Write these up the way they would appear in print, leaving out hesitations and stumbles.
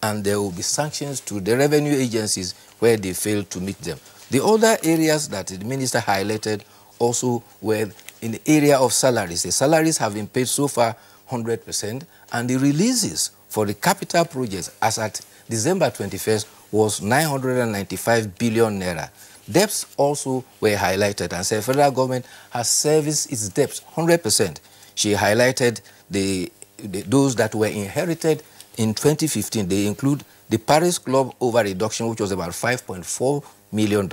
and there will be sanctions to the revenue agencies where they fail to meet them. The other areas that the minister highlighted also were in the area of salaries. The salaries have been paid so far 100%, and the releases for the capital projects as at December 21st was 995 billion naira. Debts also were highlighted, and said federal government has serviced its debts 100%. She highlighted those that were inherited in 2015. They include the Paris Club over reduction, which was about $5.4 million,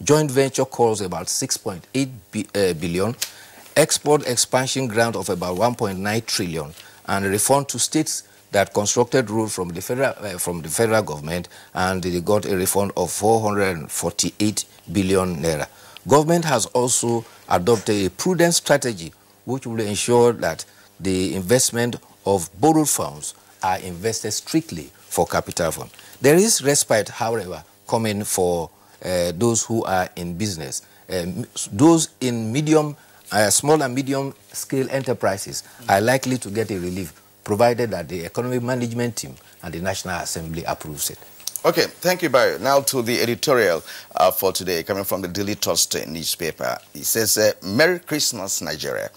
joint venture calls about 6.8 billion, export expansion grant of about 1.9 trillion, and a refund to states that constructed road from the federal government, and they got a refund of 448 billion naira. Government has also adopted a prudent strategy which will ensure that the investment of borrowed funds are invested strictly for capital fund. There is respite, however, coming for those who are in business. Those in small and medium scale enterprises are likely to get a relief, provided that the Economic Management Team and the National Assembly approves it. Okay, thank you, Bayo. Now to the editorial for today, coming from the Daily Thursday newspaper. It says, Merry Christmas, Nigeria.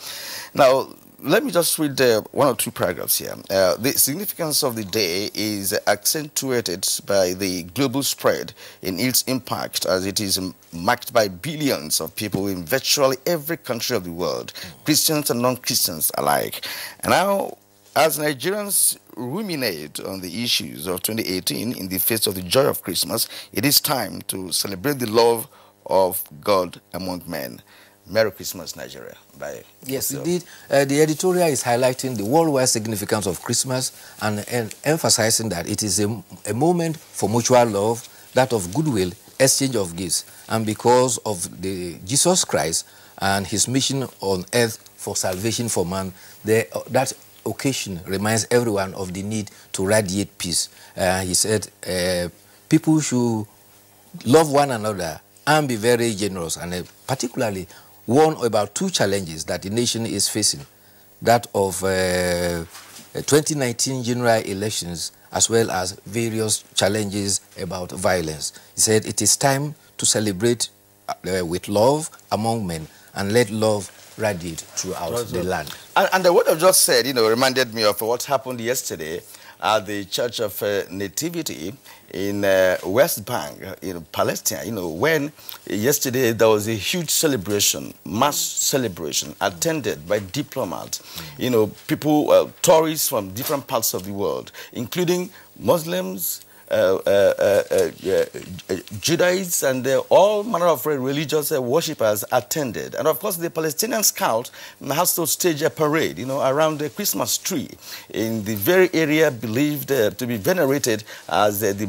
Now, let me just read one or two paragraphs here. The significance of the day is accentuated by the global spread in its impact, as it is marked by billions of people in virtually every country of the world, Christians and non-Christians alike. And now, as Nigerians ruminate on the issues of 2018 in the face of the joy of Christmas, it is time to celebrate the love of God among men. Merry Christmas, Nigeria. Bye. Yes, indeed. The editorial is highlighting the worldwide significance of Christmas and emphasizing that it is a moment for mutual love, that of goodwill, exchange of gifts. And because of Jesus Christ and his mission on earth for salvation for man, that occasion reminds everyone of the need to radiate peace. He said people should love one another and be very generous, and particularly warn about two challenges that the nation is facing, that of 2019 general elections, as well as various challenges about violence. He said it is time to celebrate with love among men and let love radiate throughout the land. And what I've just said, reminded me of what happened yesterday at the Church of Nativity in West Bank, in Palestine, when yesterday there was a huge celebration, mass celebration, attended by diplomats, people, tourists from different parts of the world, including Muslims, Judaizers, and all manner of religious worshippers attended. And of course, the Palestinian Scout has to stage a parade, around the Christmas tree in the very area believed to be venerated as the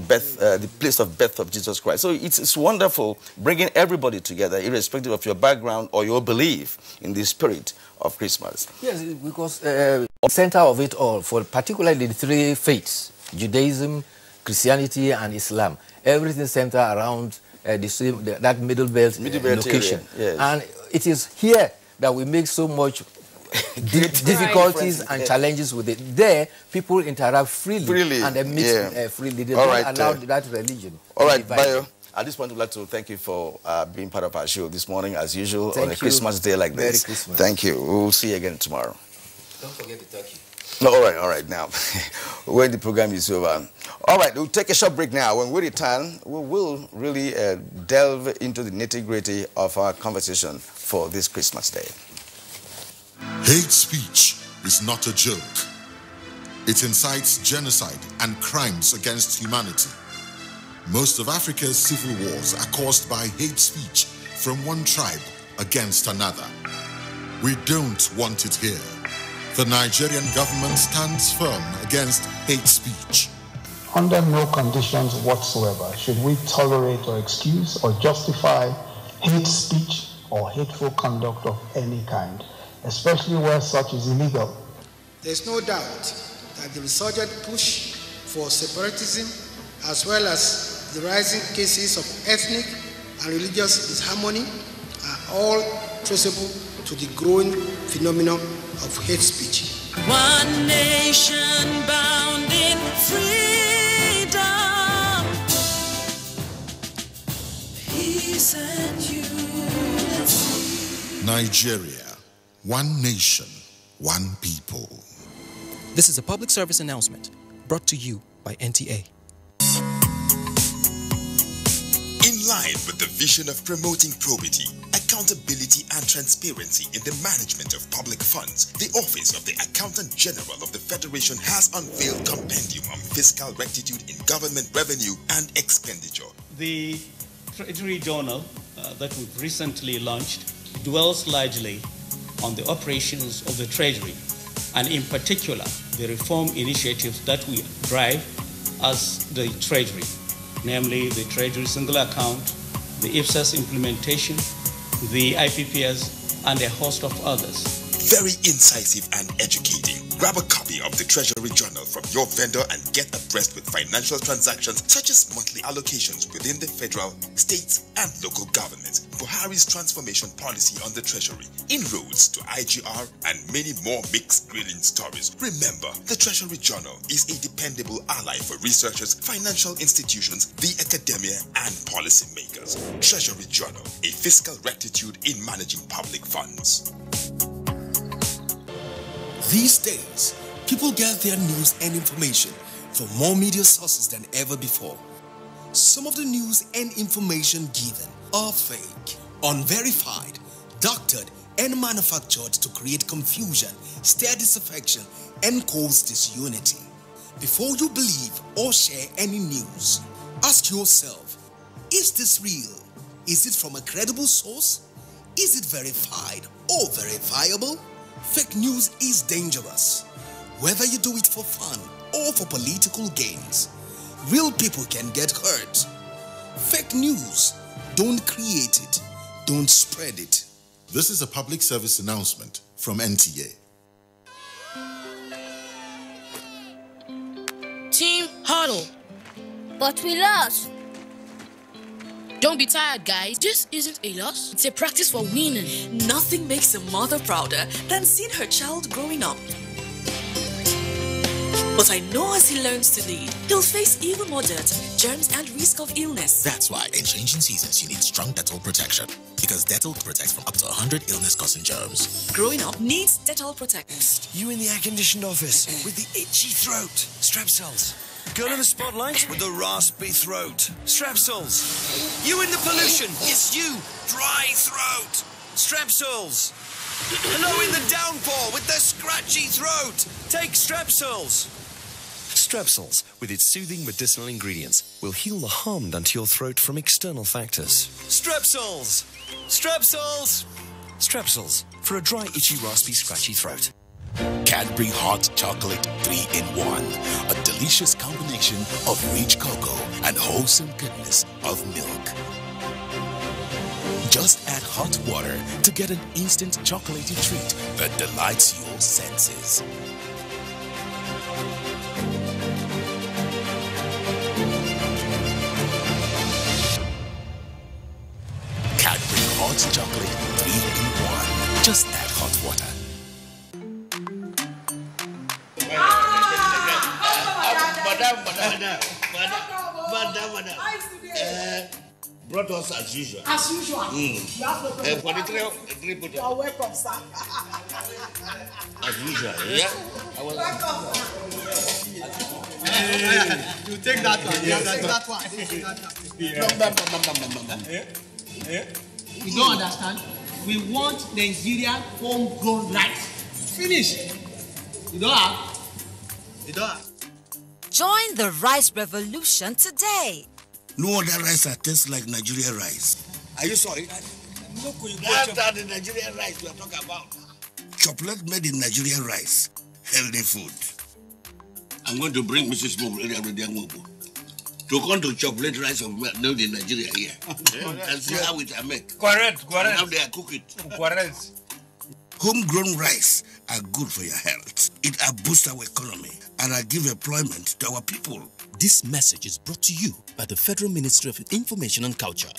place of birth of Jesus Christ. So it's wonderful bringing everybody together, irrespective of your background or your belief in the spirit of Christmas. Yes, because the center of it all, for particularly the three faiths, Judaism, Christianity and Islam, everything centered around that middle belt location. Yes. And it is here that we make so much difficulties and challenges with it. There, people interact freely and they mix freely. They don't allow that religion. All right, Bayo, at this point, we'd like to thank you for being part of our show this morning, as usual, on a Christmas day like this. Merry Christmas. Thank you. We'll see you again tomorrow. Don't forget the turkey. No, all right, now. When the program is over. All right, we'll take a short break now. When we return, we will really delve into the nitty-gritty of our conversation for this Christmas day. Hate speech is not a joke. It incites genocide and crimes against humanity. Most of Africa's civil wars are caused by hate speech from one tribe against another. We don't want it here. The Nigerian government stands firm against hate speech. Under no conditions whatsoever should we tolerate or excuse or justify hate speech or hateful conduct of any kind, especially where such is illegal. There is no doubt that the resurgent push for separatism, as well as the rising cases of ethnic and religious disharmony, are all traceable to the growing phenomenon of hate speech. One nation bound in freedom. Nigeria, one nation, one people. This is a public service announcement brought to you by NTA. In line with the vision of promoting probity, accountability and transparency in the management of public funds, the Office of the Accountant General of the Federation has unveiled Compendium on Fiscal Rectitude in Government Revenue and Expenditure. The Treasury Journal that we've recently launched dwells largely on the operations of the Treasury, and in particular, the reform initiatives that we drive as the Treasury, namely the Treasury Single Account, the IPSAS implementation, the IPPS, and a host of others. Very incisive and educating. Grab a copy of the Treasury Journal from your vendor and get abreast with financial transactions such as monthly allocations within the federal, states, and local governments, Buhari's transformation policy on the Treasury, inroads to IGR, and many more mixed grilling stories. Remember, the Treasury Journal is a dependable ally for researchers, financial institutions, the academia, and policymakers. Treasury Journal, a fiscal rectitude in managing public funds. These days, people get their news and information from more media sources than ever before. Some of the news and information given are fake, unverified, doctored, and manufactured to create confusion, stir disaffection, and cause disunity. Before you believe or share any news, ask yourself, is this real? Is it from a credible source? Is it verified or verifiable? Fake news is dangerous, whether you do it for fun or for political gains. Real people can get hurt. Fake news, don't create it, don't spread it. This is a public service announcement from NTA. Team huddle. But we lost. Don't be tired, guys. This isn't a loss. It's a practice for winning. Nothing makes a mother prouder than seeing her child growing up. But I know as he learns to lead, he'll face even more dirt, germs, and risk of illness. That's why in changing seasons, you need strong Dettol protection. Because Dettol protects from up to 100 illness-causing germs. Growing up needs Dettol Protect. You in the air-conditioned office with the itchy throat. Strepsils. Girl in the spotlight with the raspy throat. Strepsils. You in the pollution. It's you. Dry throat. Strepsils. Hello in the downpour with the scratchy throat. Take Strepsils. Strepsils, with its soothing medicinal ingredients, will heal the harm done to your throat from external factors. Strepsils. Strepsils. Strepsils, for a dry, itchy, raspy, scratchy throat. Cadbury Hot Chocolate 3-in-1. A delicious combination of rich cocoa and wholesome goodness of milk. Just add hot water to get an instant chocolatey treat that delights your senses. Cadbury Hot Chocolate 3-in-1. Just add hot water. Madam. Brought us as usual. As usual. For the three put. You're welcome, sir. As usual, yeah. Welcome. You take that one. You don't understand? We want Nigerian homegrown rice. Finish. You don't have? You don't have? Join the rice revolution today. No other rice that tastes like Nigerian rice. Are you sorry? That's the Nigerian rice we are talking about. Chocolate made in Nigerian rice. Healthy food. I'm going to bring Mrs. Mom to come to chocolate rice made in Nigeria here. And see how it are made. Correct. And how they are cook it. Correct. Homegrown rice are good for your health. It boosts our economy and give employment to our people. This message is brought to you by the Federal Ministry of Information and Culture.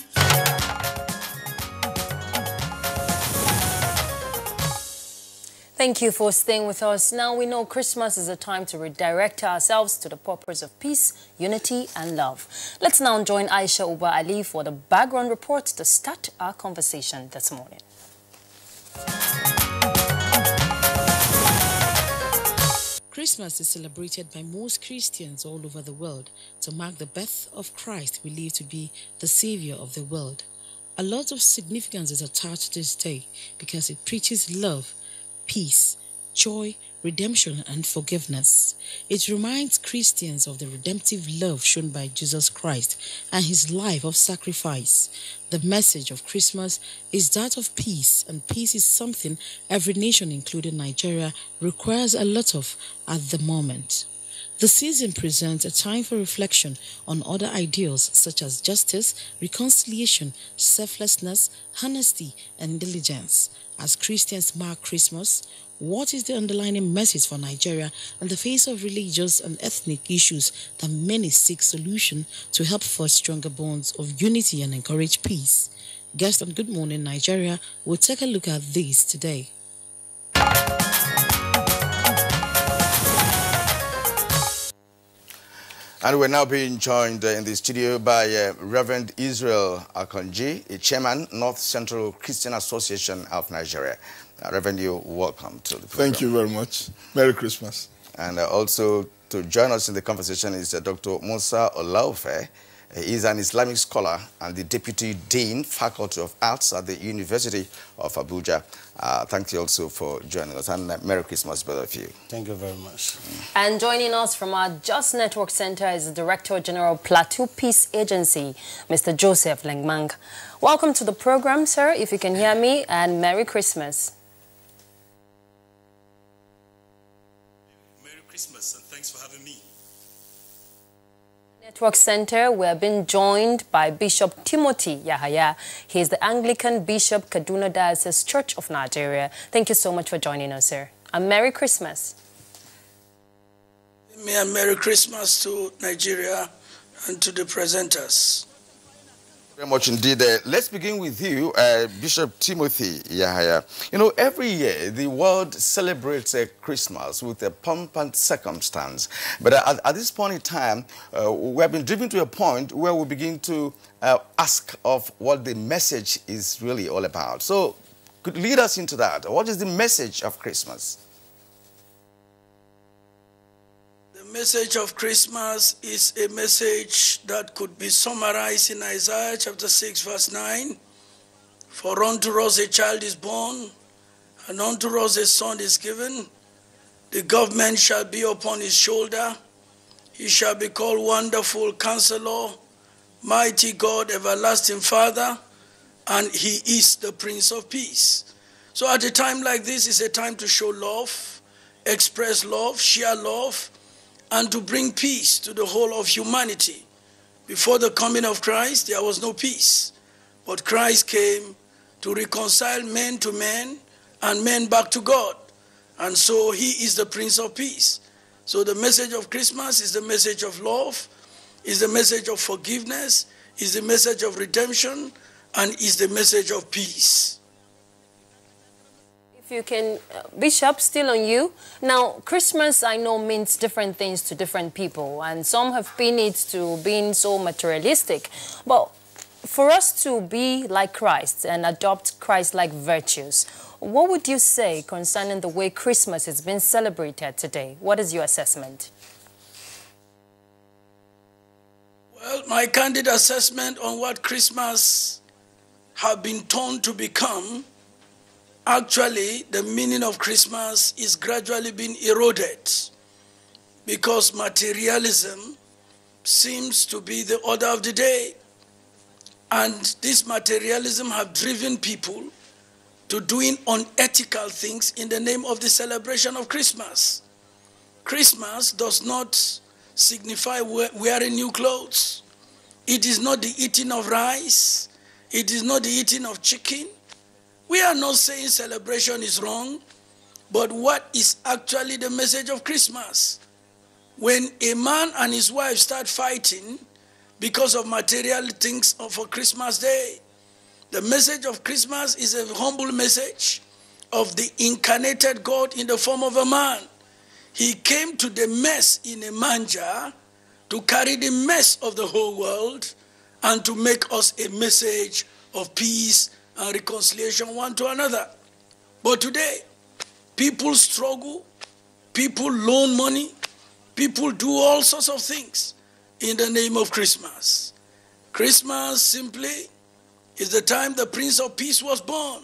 Thank you for staying with us. Now we know Christmas is a time to redirect ourselves to the purpose of peace, unity and love. Let's now join Aisha Uba Ali for the background report to start our conversation this morning. Christmas is celebrated by most Christians all over the world to mark the birth of Christ, believed to be the Savior of the world. A lot of significance is attached to this day because it preaches love, peace, joy, redemption, and forgiveness. It reminds Christians of the redemptive love shown by Jesus Christ and his life of sacrifice. The message of Christmas is that of peace, and peace is something every nation, including Nigeria, requires a lot of at the moment. The season presents a time for reflection on other ideals such as justice, reconciliation, selflessness, honesty, and diligence. As Christians mark Christmas, what is the underlying message for Nigeria in the face of religious and ethnic issues that many seek solution to help forge stronger bonds of unity and encourage peace? Guest on Good Morning Nigeria will take a look at these today. And we're now being joined in the studio by Reverend Israel Akonji, a chairman, North Central Christian Association of Nigeria. Reverend, you're welcome to the program. Thank you very much. Merry Christmas. And also to join us in the conversation is Dr. Musa Olaofe. He is an Islamic scholar and the Deputy Dean, Faculty of Arts at the University of Abuja. Thank you also for joining us, and Merry Christmas, both of you. Thank you very much. And joining us from our Just Network Center is the Director General Plateau Peace Agency, Mr. Joseph Lengmang. Welcome to the program, sir, if you can hear me, and Merry Christmas. Merry Christmas, and thanks for having me. Network Center, we have been joined by Bishop Timothy Yahaya. He is the Anglican Bishop, Kaduna Diocese Church of Nigeria. Thank you so much for joining us, sir. And Merry Christmas. Merry Christmas to Nigeria and to the presenters. Very much indeed. Let's begin with you, Bishop Timothy Yahaya. You know, every year the world celebrates Christmas with a pomp and circumstance. But at this point in time, we have been driven to a point where we begin to ask of what the message is really all about. So, could lead us into that. What is the message of Christmas? The message of Christmas is a message that could be summarized in Isaiah chapter 6 verse 9. For unto us a child is born, and unto us a son is given. The government shall be upon his shoulder. He shall be called Wonderful Counselor, Mighty God, Everlasting Father, and he is the Prince of Peace. So at a time like this, it's a time to show love, express love, share love, and to bring peace to the whole of humanity. Before the coming of Christ, there was no peace. But Christ came to reconcile men to men and men back to God. And so he is the Prince of Peace. So the message of Christmas is the message of love, is the message of forgiveness, is the message of redemption, and is the message of peace. If you can, Bishop, still on you. Now, Christmas, I know, means different things to different people, and some have pinned it to being so materialistic. But for us to be like Christ and adopt Christ-like virtues, what would you say concerning the way Christmas is being celebrated today? What is your assessment? Well, my candid assessment on what Christmas have been turned to become, actually, the meaning of Christmas is gradually being eroded because materialism seems to be the order of the day. And this materialism have driven people to doing unethical things in the name of the celebration of Christmas. Christmas does not signify wearing new clothes. It is not the eating of rice. It is not the eating of chicken. We are not saying celebration is wrong, but what is actually the message of Christmas? When a man and his wife start fighting because of material things for Christmas Day, the message of Christmas is a humble message of the incarnated God in the form of a man. He came to the mess in a manger to carry the mess of the whole world and to make us a message of peace and reconciliation one to another. But today, people struggle People loan money. People do all sorts of things in the name of Christmas. Christmas simply is the time the Prince of Peace was born.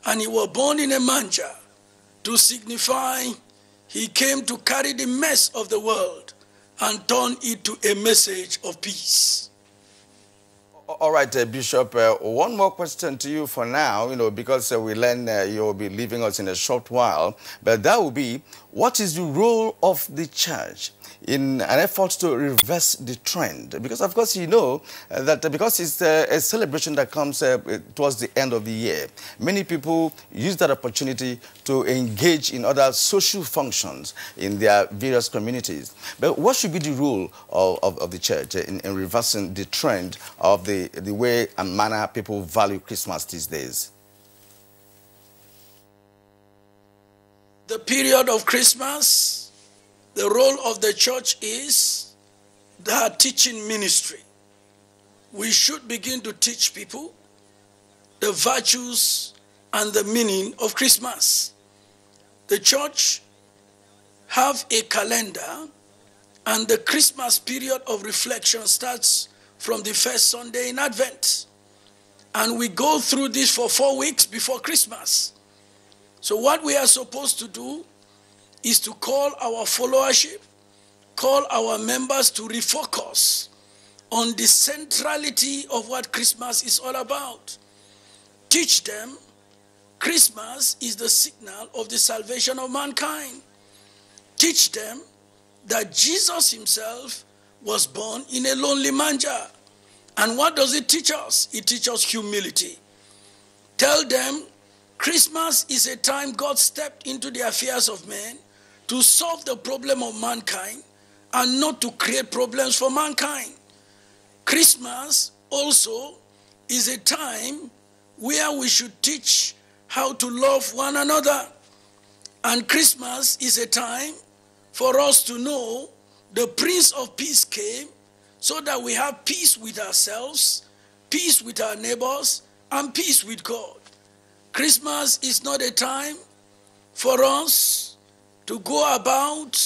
And he was born in a manger to signify he came to carry the mess of the world and turn it to a message of peace. All right, Bishop, one more question to you for now, because we learn you'll be leaving us in a short while. But that will be, what is the role of the church in an effort to reverse the trend? Because, of course, that because it's a celebration that comes towards the end of the year, many people use that opportunity to engage in other social functions in their various communities. But what should be the role of the church in reversing the trend of the way and manner people value Christmas these days? The period of Christmas, the role of the church is the teaching ministry. We should begin to teach people the virtues and the meaning of Christmas. The church have a calendar, and the Christmas period of reflection starts from the first Sunday in Advent. And we go through this for 4 weeks before Christmas. So what we are supposed to do is to call our followership, call our members to refocus on the centrality of what Christmas is all about. Teach them Christmas is the signal of the salvation of mankind. Teach them that Jesus himself was born in a lonely manger. And what does it teach us? It teaches us humility. Tell them Christmas is a time God stepped into the affairs of men to solve the problem of mankind and not to create problems for mankind. Christmas also is a time where we should teach how to love one another. And Christmas is a time for us to know the Prince of Peace came so that we have peace with ourselves, peace with our neighbors, and peace with God. Christmas is not a time for us to go about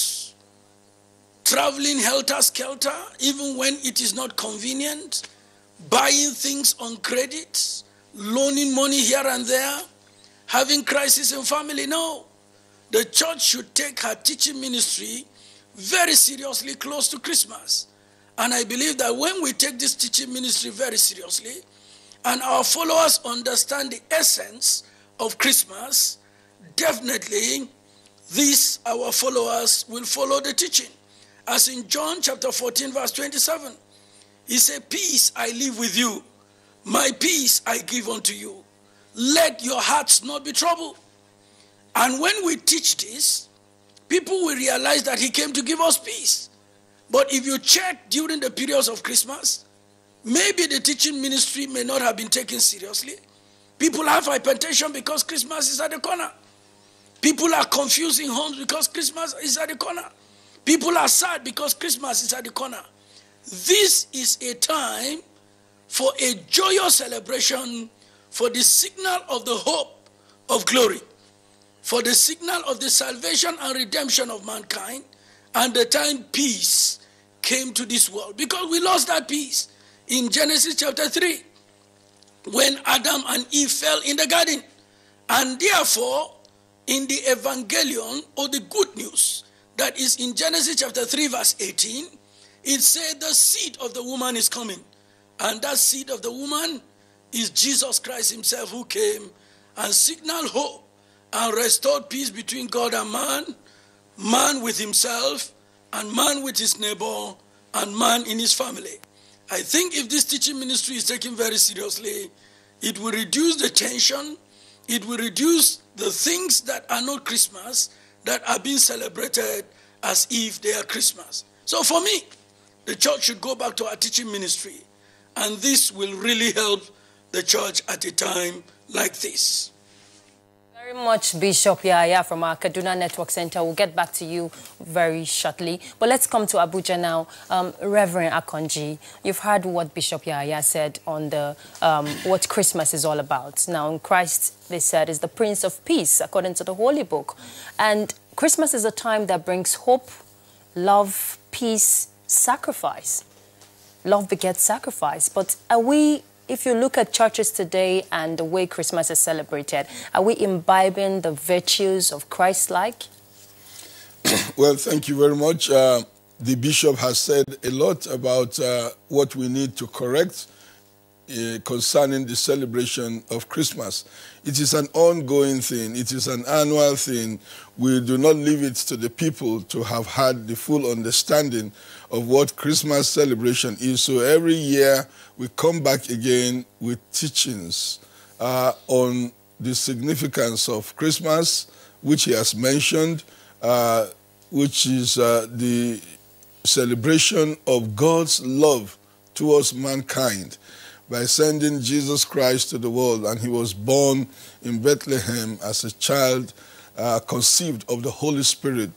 traveling helter-skelter, even when it is not convenient, buying things on credit, loaning money here and there, having crisis in family. No. The church should take her teaching ministry very seriously close to Christmas. And I believe that when we take this teaching ministry very seriously, and our followers understand the essence of Christmas, definitely our followers will follow the teaching. As in John chapter 14, verse 27, he said, "Peace I leave with you, my peace I give unto you. Let your hearts not be troubled." And when we teach this, people will realize that he came to give us peace. But if you check during the periods of Christmas, maybe the teaching ministry may not have been taken seriously. People have hypertension because Christmas is at the corner. People are confused in homes because Christmas is at the corner. People are sad because Christmas is at the corner. This is a time for a joyous celebration, for the signal of the hope of glory, for the signal of the salvation and redemption of mankind, and the time peace came to this world. Because we lost that peace in Genesis chapter 3, when Adam and Eve fell in the garden. And therefore, in the evangelion, or the good news, that is in Genesis chapter 3, verse 18, it said the seed of the woman is coming. And that seed of the woman is Jesus Christ himself, who came and signaled hope and restored peace between God and man, man with himself, and man with his neighbor, and man in his family. I think if this teaching ministry is taken very seriously, it will reduce the tension, it will reduce the things that are not Christmas, that are being celebrated as if they are Christmas. So for me, the church should go back to our teaching ministry, and this will really help the church at a time like this. Very much, Bishop Yaya from our Kaduna Network Center. We'll get back to you very shortly. But let's come to Abuja now. Reverend Akonji, you've heard what Bishop Yaya said on the what Christmas is all about. Now, Christ, they said, is the Prince of Peace, according to the Holy Book. And Christmas is a time that brings hope, love, peace, sacrifice. Love begets sacrifice. But are we, if you look at churches today and the way Christmas is celebrated, are we imbibing the virtues of Christ-like? Well, thank you very much. The bishop has said a lot about what we need to correct concerning the celebration of Christmas. It is an ongoing thing. It is an annual thing. We do not leave it to the people to have had the full understanding of what Christmas celebration is. So every year we come back again with teachings on the significance of Christmas, which he has mentioned, which is the celebration of God's love towards mankind by sending Jesus Christ to the world. And he was born in Bethlehem as a child conceived of the Holy Spirit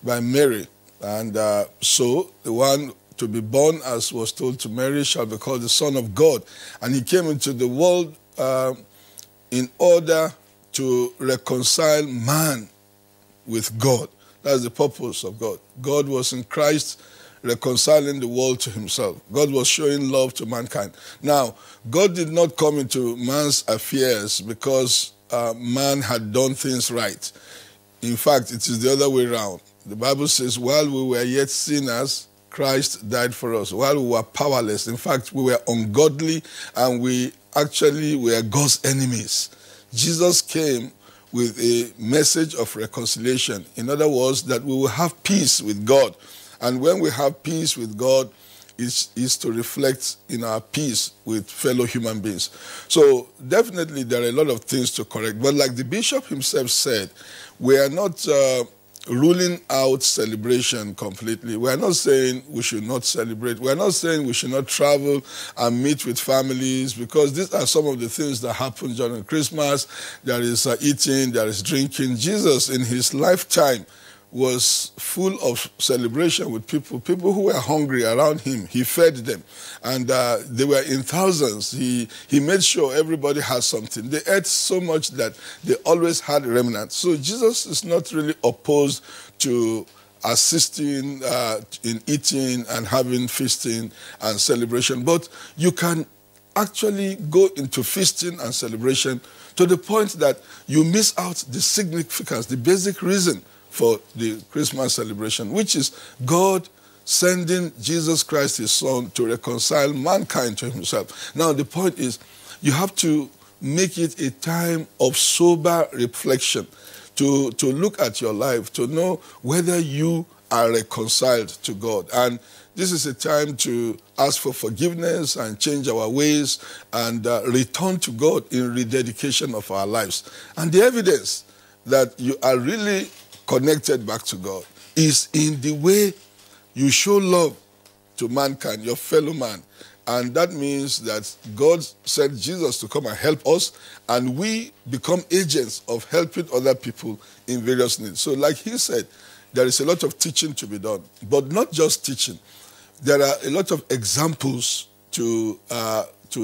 by Mary. And so the one to be born, as was told to Mary, shall be called the Son of God. And he came into the world in order to reconcile man with God. That's the purpose of God. God was in Christ reconciling the world to himself. God was showing love to mankind. Now, God did not come into man's affairs because man had done things right. In fact, it is the other way around. The Bible says, while we were yet sinners, Christ died for us. While we were powerless, in fact, we were ungodly, and we actually were God's enemies. Jesus came with a message of reconciliation. In other words, that we will have peace with God. And when we have peace with God, is to reflect in our peace with fellow human beings. So definitely there are a lot of things to correct. But like the bishop himself said, we are not ruling out celebration completely. We are not saying we should not celebrate. We are not saying we should not travel and meet with families, because these are some of the things that happen during Christmas. There is eating, there is drinking. Jesus in his lifetime was full of celebration with people who were hungry around him. He fed them, and they were in thousands. He made sure everybody had something. They ate so much that they always had remnants. So Jesus is not really opposed to assisting in eating and having feasting and celebration, but you can actually go into feasting and celebration to the point that you miss out the significance, the basic reason for the Christmas celebration, which is God sending Jesus Christ, his son, to reconcile mankind to himself. Now, the point is, you have to make it a time of sober reflection, to look at your life, to know whether you are reconciled to God. And this is a time to ask for forgiveness and change our ways and return to God in rededication of our lives. And the evidence that you are really connected back to God is in the way you show love to mankind, your fellow man. And that means that God sent Jesus to come and help us, and we become agents of helping other people in various needs. So like he said, there is a lot of teaching to be done, but not just teaching. There are a lot of examples to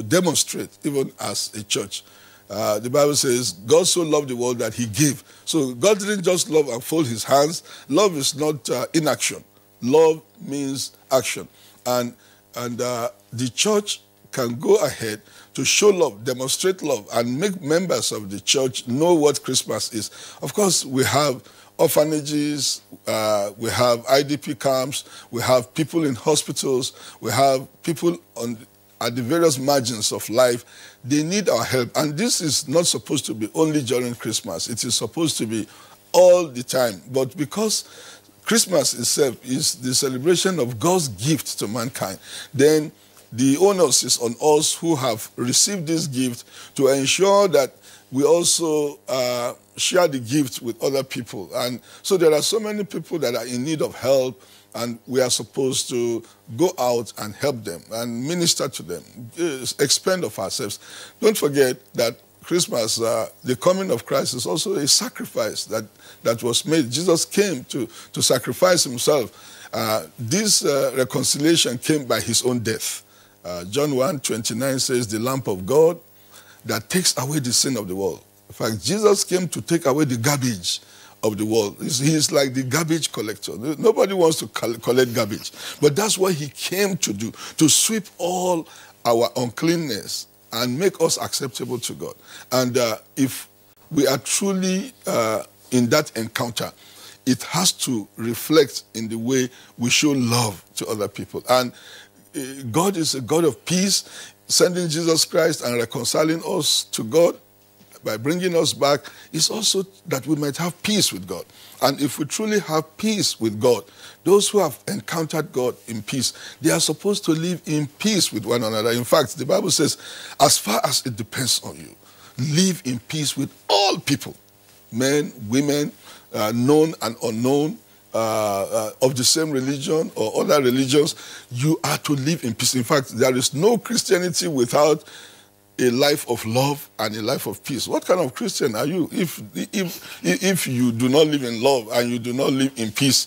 demonstrate, even as a church. The Bible says, God so loved the world that he gave. So God didn't just love and fold his hands. Love is not inaction. Love means action. And the church can go ahead to show love, demonstrate love, and make members of the church know what Christmas is. Of course, we have orphanages, we have IDP camps, we have people in hospitals, we have people at the various margins of life. They need our help. And this is not supposed to be only during Christmas. It is supposed to be all the time. But because Christmas itself is the celebration of God's gift to mankind, then the onus is on us who have received this gift to ensure that we also share the gift with other people. And so there are so many people that are in need of help, and we are supposed to go out and help them and minister to them, expend of ourselves. Don't forget that Christmas, the coming of Christ, is also a sacrifice that was made. Jesus came to sacrifice himself. This reconciliation came by his own death. John 1:29 says, the Lamb of God that takes away the sin of the world. In fact, Jesus came to take away the garbage of the world. He's like the garbage collector. Nobody wants to collect garbage. But that's what he came to do, to sweep all our uncleanness and make us acceptable to God. And if we are truly in that encounter, it has to reflect in the way we show love to other people. And God is a God of peace, sending Jesus Christ and reconciling us to God by bringing us back is also that we might have peace with God. And if we truly have peace with God, those who have encountered God in peace, they are supposed to live in peace with one another. In fact, the Bible says, as far as it depends on you, live in peace with all people, men, women, known and unknown, of the same religion or other religions. You are to live in peace. In fact, there is no Christianity without a life of love and a life of peace. What kind of Christian are you if you do not live in love and you do not live in peace?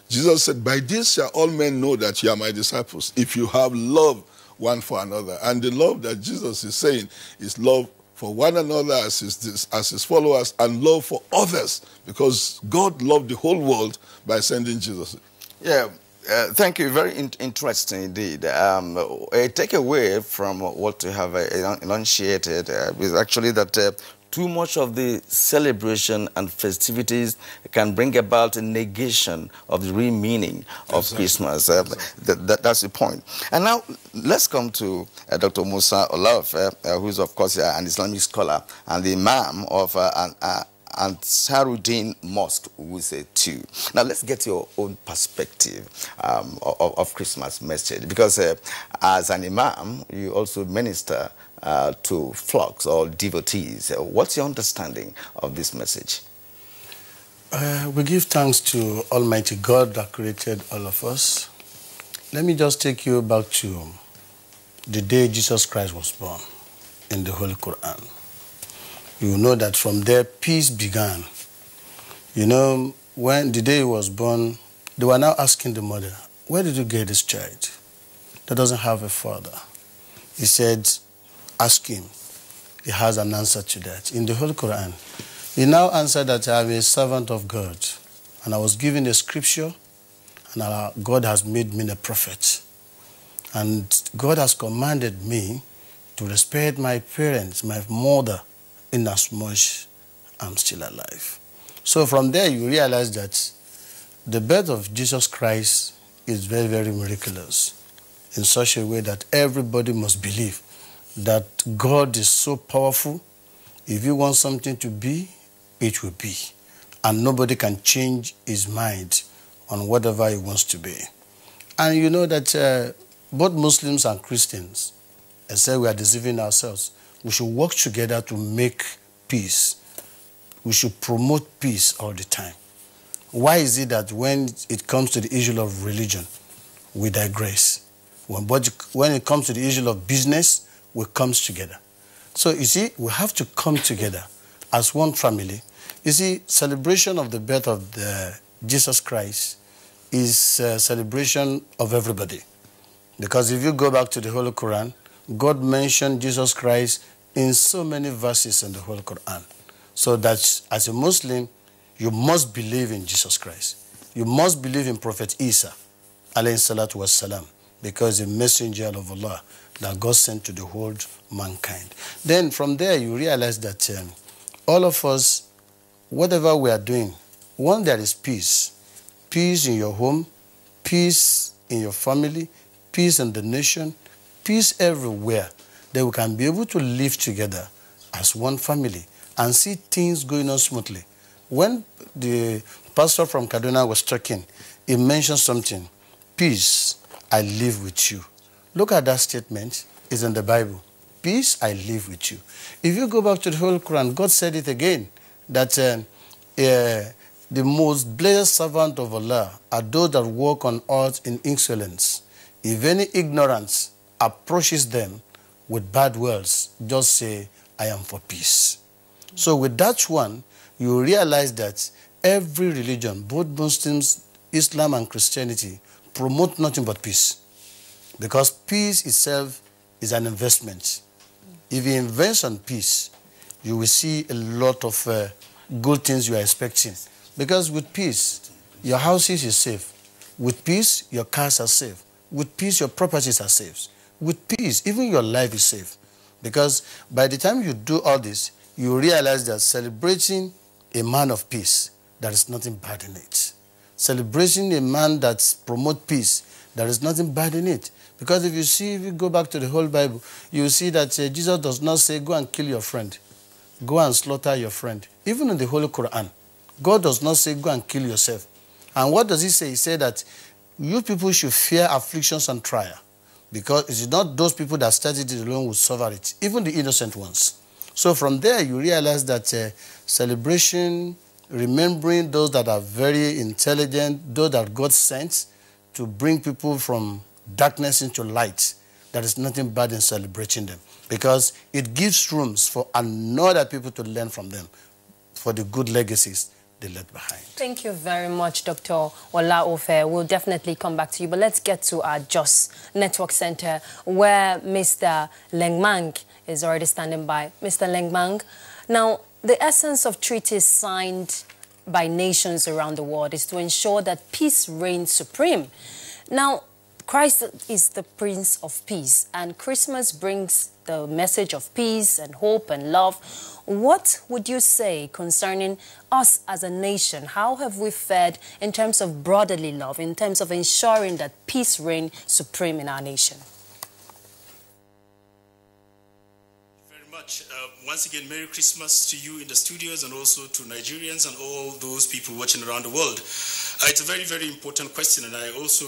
Jesus said, by this shall all men know that you are my disciples, if you have love one for another. And the love that Jesus is saying is love for one another as his followers, and love for others, because God loved the whole world by sending Jesus. Yeah. Thank you. Very interesting indeed. A takeaway from what you have enunciated is actually that too much of the celebration and festivities can bring about a negation of the real meaning of Christmas. That's the point. And now let's come to Dr. Musa Olaf, who is, of course, an Islamic scholar and the Imam of Ansarudin Mosque, we say too. Now let's get your own perspective of Christmas message, because as an Imam, you also minister to flocks or devotees. What's your understanding of this message? We give thanks to Almighty God that created all of us. Let me just take you back to the day Jesus Christ was born in the Holy Quran. You know that from there peace began. You know, when the day he was born, they were now asking the mother, where did you get this child that doesn't have a father? He said, ask him. He has an answer to that. In the Holy Quran, he now answered that I am a servant of God, and I was given a scripture, and God has made me a prophet. And God has commanded me to respect my parents, my mother, in as much I'm still alive. So from there you realize that the birth of Jesus Christ is very, very miraculous, in such a way that everybody must believe that God is so powerful. If you want something to be, it will be. And nobody can change his mind on whatever he wants to be. And you know that both Muslims and Christians, I say we are deceiving ourselves. We should work together to make peace. We should promote peace all the time. Why is it that when it comes to the issue of religion, we digress? When it comes to the issue of business, we come together. So you see, we have to come together as one family. You see, celebration of the birth of Jesus Christ is a celebration of everybody. Because if you go back to the Holy Quran, God mentioned Jesus Christ in so many verses in the Holy Quran. So that as a Muslim, you must believe in Jesus Christ. You must believe in Prophet Isa, alayhi salatu wassalam, because the messenger of Allah that God sent to the whole mankind. Then from there, you realize that all of us, whatever we are doing, one, there is peace. Peace in your home, peace in your family, peace in the nation, peace everywhere, that we can be able to live together as one family and see things going on smoothly. When the pastor from Kaduna was talking, he mentioned something, peace, I live with you. Look at that statement, it's in the Bible. Peace, I live with you. If you go back to the Holy Quran, God said it again, that the most blessed servant of Allah are those that walk on earth in excellence. If any ignorance approaches them with bad words, just say, I am for peace. So with that one, you realize that every religion, both Muslims, Islam and Christianity, promote nothing but peace. Because peace itself is an investment. If you invest on peace, you will see a lot of good things you are expecting Because with peace, your houses is safe. With peace, your cars are safe. With peace, your properties are safe. With peace, even your life is safe. Because by the time you do all this, you realize that celebrating a man of peace, there is nothing bad in it. Celebrating a man that promotes peace, there is nothing bad in it. Because if you go back to the whole Bible, you will see that Jesus does not say, go and kill your friend. Go and slaughter your friend. Even in the Holy Quran, God does not say, go and kill yourself. And what does he say? He said that you people should fear afflictions and trial. Because it's not those people that started it alone will suffer it, even the innocent ones. So from there, you realize that celebration, remembering those that are very intelligent, those that God sent to bring people from darkness into light, there is nothing bad in celebrating them. Because it gives rooms for another people to learn from them, for the good legacies they left behind. Thank you very much, Dr. Ola Ofe. We'll definitely come back to you, but let's get to our Jos Network Center, where Mr. Lengmang is already standing by. Mr. Lengmang, now, the essence of treaties signed by nations around the world is to ensure that peace reigns supreme. Now, Christ is the Prince of Peace, and Christmas brings the message of peace and hope and love. What would you say concerning us as a nation? How have we fared in terms of brotherly love, in terms of ensuring that peace reigns supreme in our nation? Once again, Merry Christmas to you in the studios and also to Nigerians and all those people watching around the world. It's a very, very important question, and I also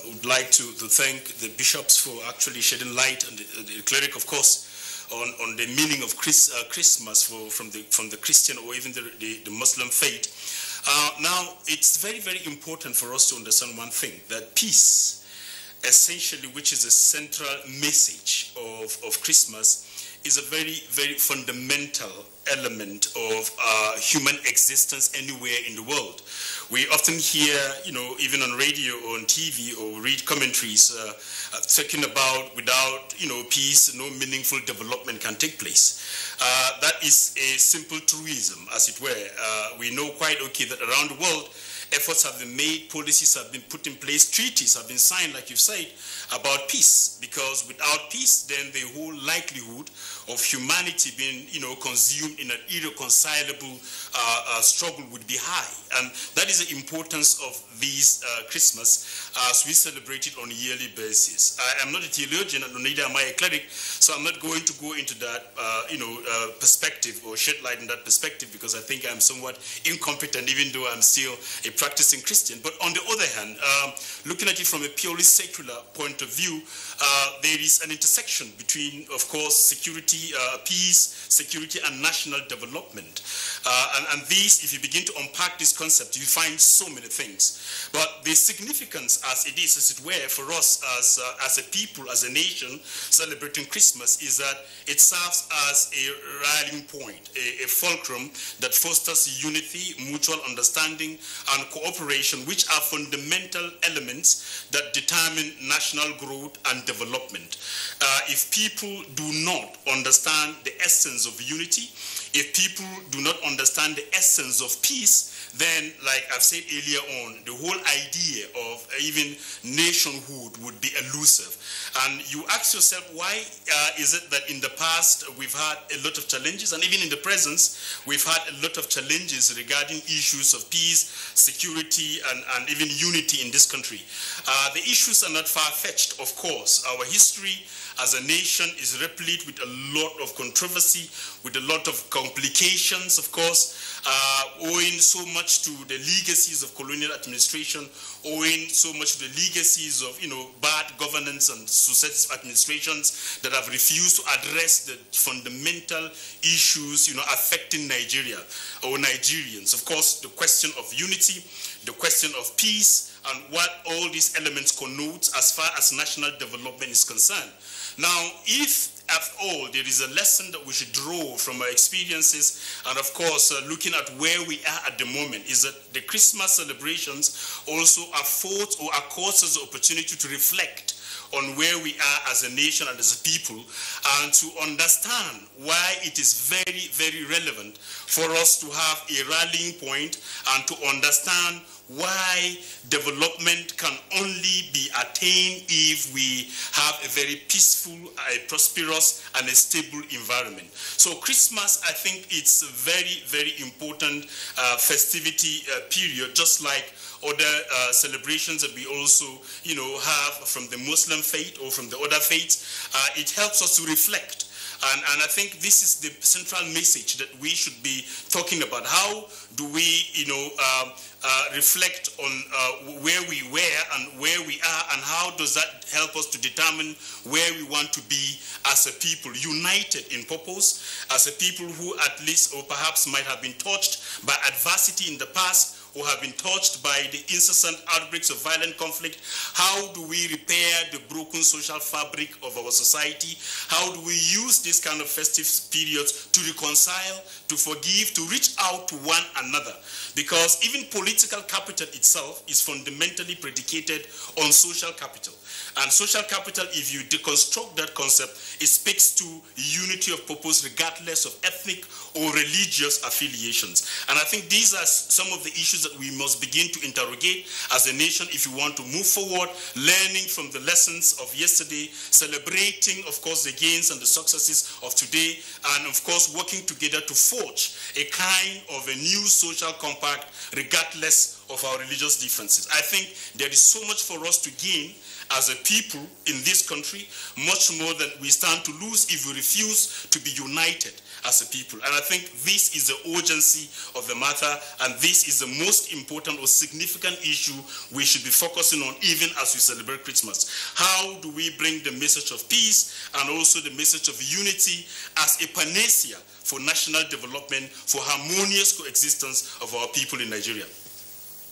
would like to thank the bishops for actually shedding light, and the cleric, of course, on the meaning of Christmas from the Christian or even the Muslim faith. Now, it's very, very important for us to understand one thing, that peace, essentially, which is a central message of Christmas, is a very, very fundamental element of human existence anywhere in the world. We often hear, even on radio or on TV, or read commentaries talking about without, peace, no meaningful development can take place. That is a simple truism, as it were. We know quite okay that around the world, efforts have been made, policies have been put in place, treaties have been signed, like you've said, about peace. Because without peace, then the whole likelihood of humanity being, consumed in an irreconcilable struggle would be high. And that is the importance of this Christmas as we celebrate it on a yearly basis. I am not a theologian, and neither am I a cleric, so I'm not going to go into that, perspective or shed light on that perspective, because I think I'm somewhat incompetent, even though I'm still a practicing Christian. But on the other hand, looking at it from a purely secular point of view, there is an intersection between, of course, security, peace, security, and national development. And these, if you begin to unpack this concept, you find so many things. But the significance, as it is, as it were, for us as a people, as a nation, celebrating Christmas, is that it serves as a rallying point, a fulcrum that fosters unity, mutual understanding, and cooperation, which are fundamental elements that determine national growth and development. If people do not understand the essence of unity, if people do not understand the essence of peace, then, like I've said earlier on, the whole idea of even nationhood would be elusive. And you ask yourself, why is it that in the past we've had a lot of challenges, and even in the present, we've had a lot of challenges regarding issues of peace, security, and even unity in this country? The issues are not far-fetched, of course. Our history as a nation is replete with a lot of controversy, with a lot of complications, of course, owing so much to the legacies of colonial administration, owing so much to the legacies of, bad governance and successive administrations that have refused to address the fundamental issues, affecting Nigeria or Nigerians. Of course, the question of unity, the question of peace, and what all these elements connote as far as national development is concerned. Now, if at all there is a lesson that we should draw from our experiences, and of course looking at where we are at the moment, is that the Christmas celebrations also afford or accords us the opportunity to reflect on where we are as a nation and as a people, and to understand why it is very, very relevant for us to have a rallying point and to understand why development can only be attained if we have a very peaceful, a prosperous, and a stable environment. So Christmas, I think it's a very, very important festivity period, just like other celebrations that we also, have from the Muslim faith or from the other faiths. It helps us to reflect. And I think this is the central message that we should be talking about. How do we, reflect on where we were and where we are, and how does that help us to determine where we want to be as a people, united in purpose, as a people who at least or perhaps might have been touched by adversity in the past, who have been touched by the incessant outbreaks of violent conflict. How do we repair the broken social fabric of our society? How do we use this kind of festive periods to reconcile, to forgive, to reach out to one another? Because even political capital itself is fundamentally predicated on social capital. And social capital, if you deconstruct that concept, it speaks to unity of purpose regardless of ethnic or religious affiliations. And I think these are some of the issues that we must begin to interrogate as a nation if we want to move forward, learning from the lessons of yesterday, celebrating, of course, the gains and the successes of today, and, of course, working together to forge a kind of a new social compact regardless of our religious differences. I think there is so much for us to gain as a people in this country, much more than we stand to lose if we refuse to be united as a people. And I think this is the urgency of the matter, and this is the most important or significant issue we should be focusing on even as we celebrate Christmas. How do we bring the message of peace and also the message of unity as a panacea for national development, for harmonious coexistence of our people in Nigeria?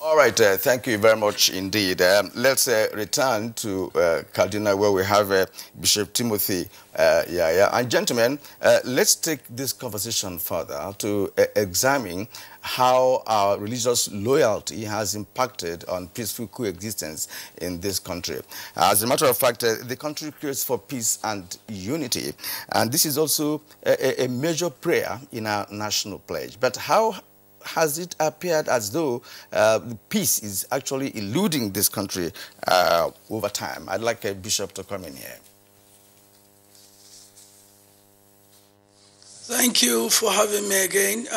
All right, thank you very much indeed. Let's return to Kaduna, where we have Bishop Timothy Yaya. And gentlemen, let's take this conversation further to examine how our religious loyalty has impacted on peaceful coexistence in this country. As a matter of fact, the country prays for peace and unity, and this is also a major prayer in our national pledge. But how has it appeared as though peace is actually eluding this country over time? I'd like a bishop to come in here. Thank you for having me again.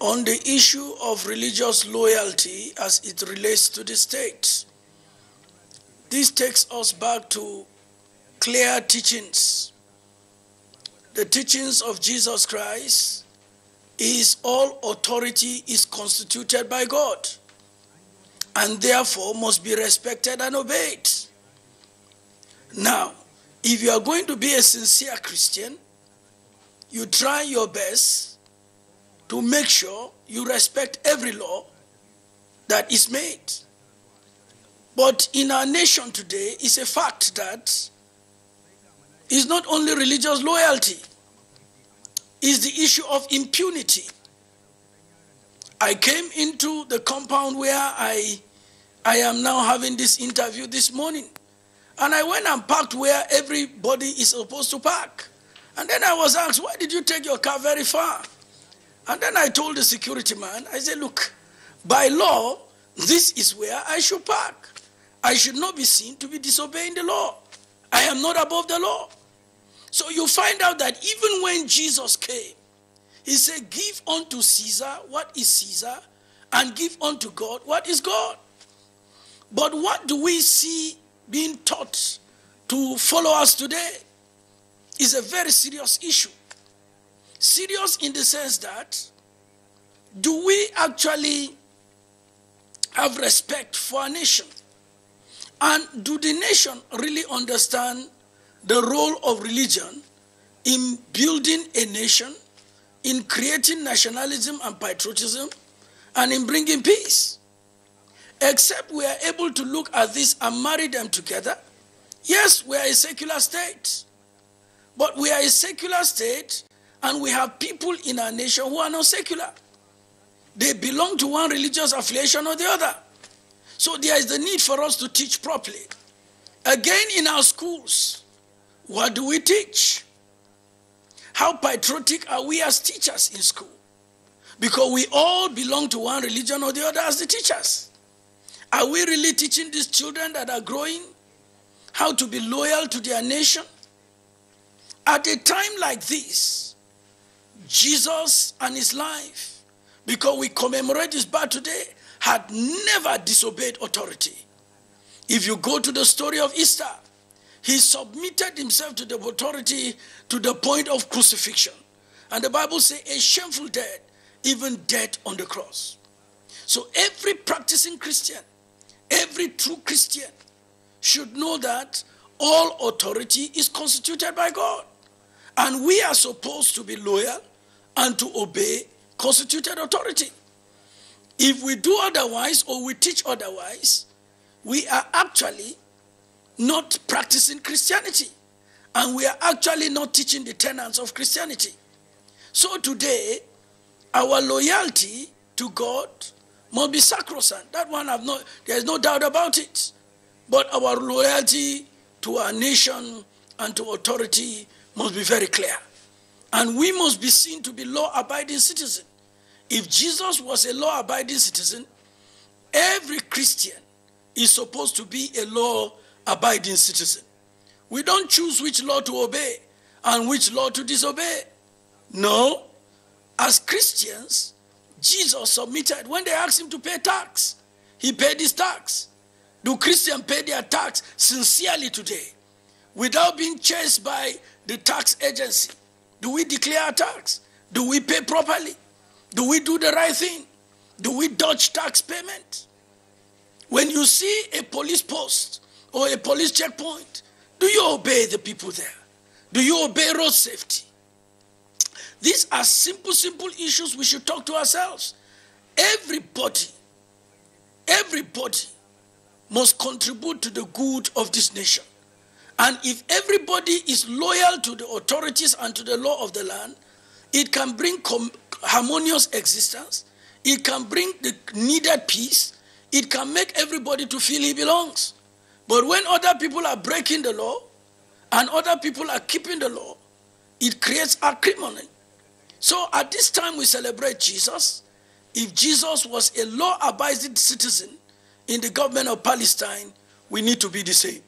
On the issue of religious loyalty as it relates to the state, this takes us back to clear teachings. The teachings of Jesus Christ is all authority is constituted by God and therefore must be respected and obeyed. Now, if you are going to be a sincere Christian, you try your best to make sure you respect every law that is made. But in our nation today, it's a fact that it's not only religious loyalty, is the issue of impunity. I came into the compound where I am now having this interview this morning, and I went and parked where everybody is supposed to park. And then I was asked, why did you take your car very far? And then I told the security man, I said, look, by law, this is where I should park. I should not be seen to be disobeying the law. I am not above the law. So you find out that even when Jesus came, he said, give unto Caesar what is Caesar, and give unto God what is God. But what do we see being taught to followers today is a very serious issue. Serious in the sense that, do we actually have respect for our nation? And do the nation really understand the role of religion in building a nation, in creating nationalism and patriotism, and in bringing peace? Except we are able to look at this and marry them together. Yes, we are a secular state, but we are a secular state and we have people in our nation who are not secular. They belong to one religious affiliation or the other. So there is the need for us to teach properly. Again, in our schools, what do we teach? How patriotic are we as teachers in school? Because we all belong to one religion or the other as the teachers. Are we really teaching these children that are growing how to be loyal to their nation? At a time like this, Jesus and his life, because we commemorate his birth today, had never disobeyed authority. If you go to the story of Easter, he submitted himself to the authority to the point of crucifixion. And the Bible says a shameful death, even death on the cross. So every practicing Christian, every true Christian should know that all authority is constituted by God. And we are supposed to be loyal and to obey constituted authority. If we do otherwise or we teach otherwise, we are actually not practicing Christianity. And we are actually not teaching the tenets of Christianity. So today, our loyalty to God must be sacrosanct. That one, there's no doubt about it. But our loyalty to our nation and to authority must be very clear. And we must be seen to be law-abiding citizens. If Jesus was a law-abiding citizen, every Christian is supposed to be a law-abiding citizen. We don't choose which law to obey and which law to disobey. No. As Christians, Jesus submitted. When they asked him to pay tax, he paid his tax. Do Christians pay their tax sincerely today without being chased by the tax agency? Do we declare our tax? Do we pay properly? Do we do the right thing? Do we dodge tax payment? When you see a police post or a police checkpoint, do you obey the people there? Do you obey road safety? These are simple issues we should talk to ourselves. Everybody must contribute to the good of this nation. And if everybody is loyal to the authorities and to the law of the land, it can bring harmonious existence. It can bring the needed peace. It can make everybody to feel he belongs. But when other people are breaking the law and other people are keeping the law, it creates acrimony. So at this time we celebrate Jesus. If Jesus was a law-abiding citizen in the government of Palestine, we need to be the same.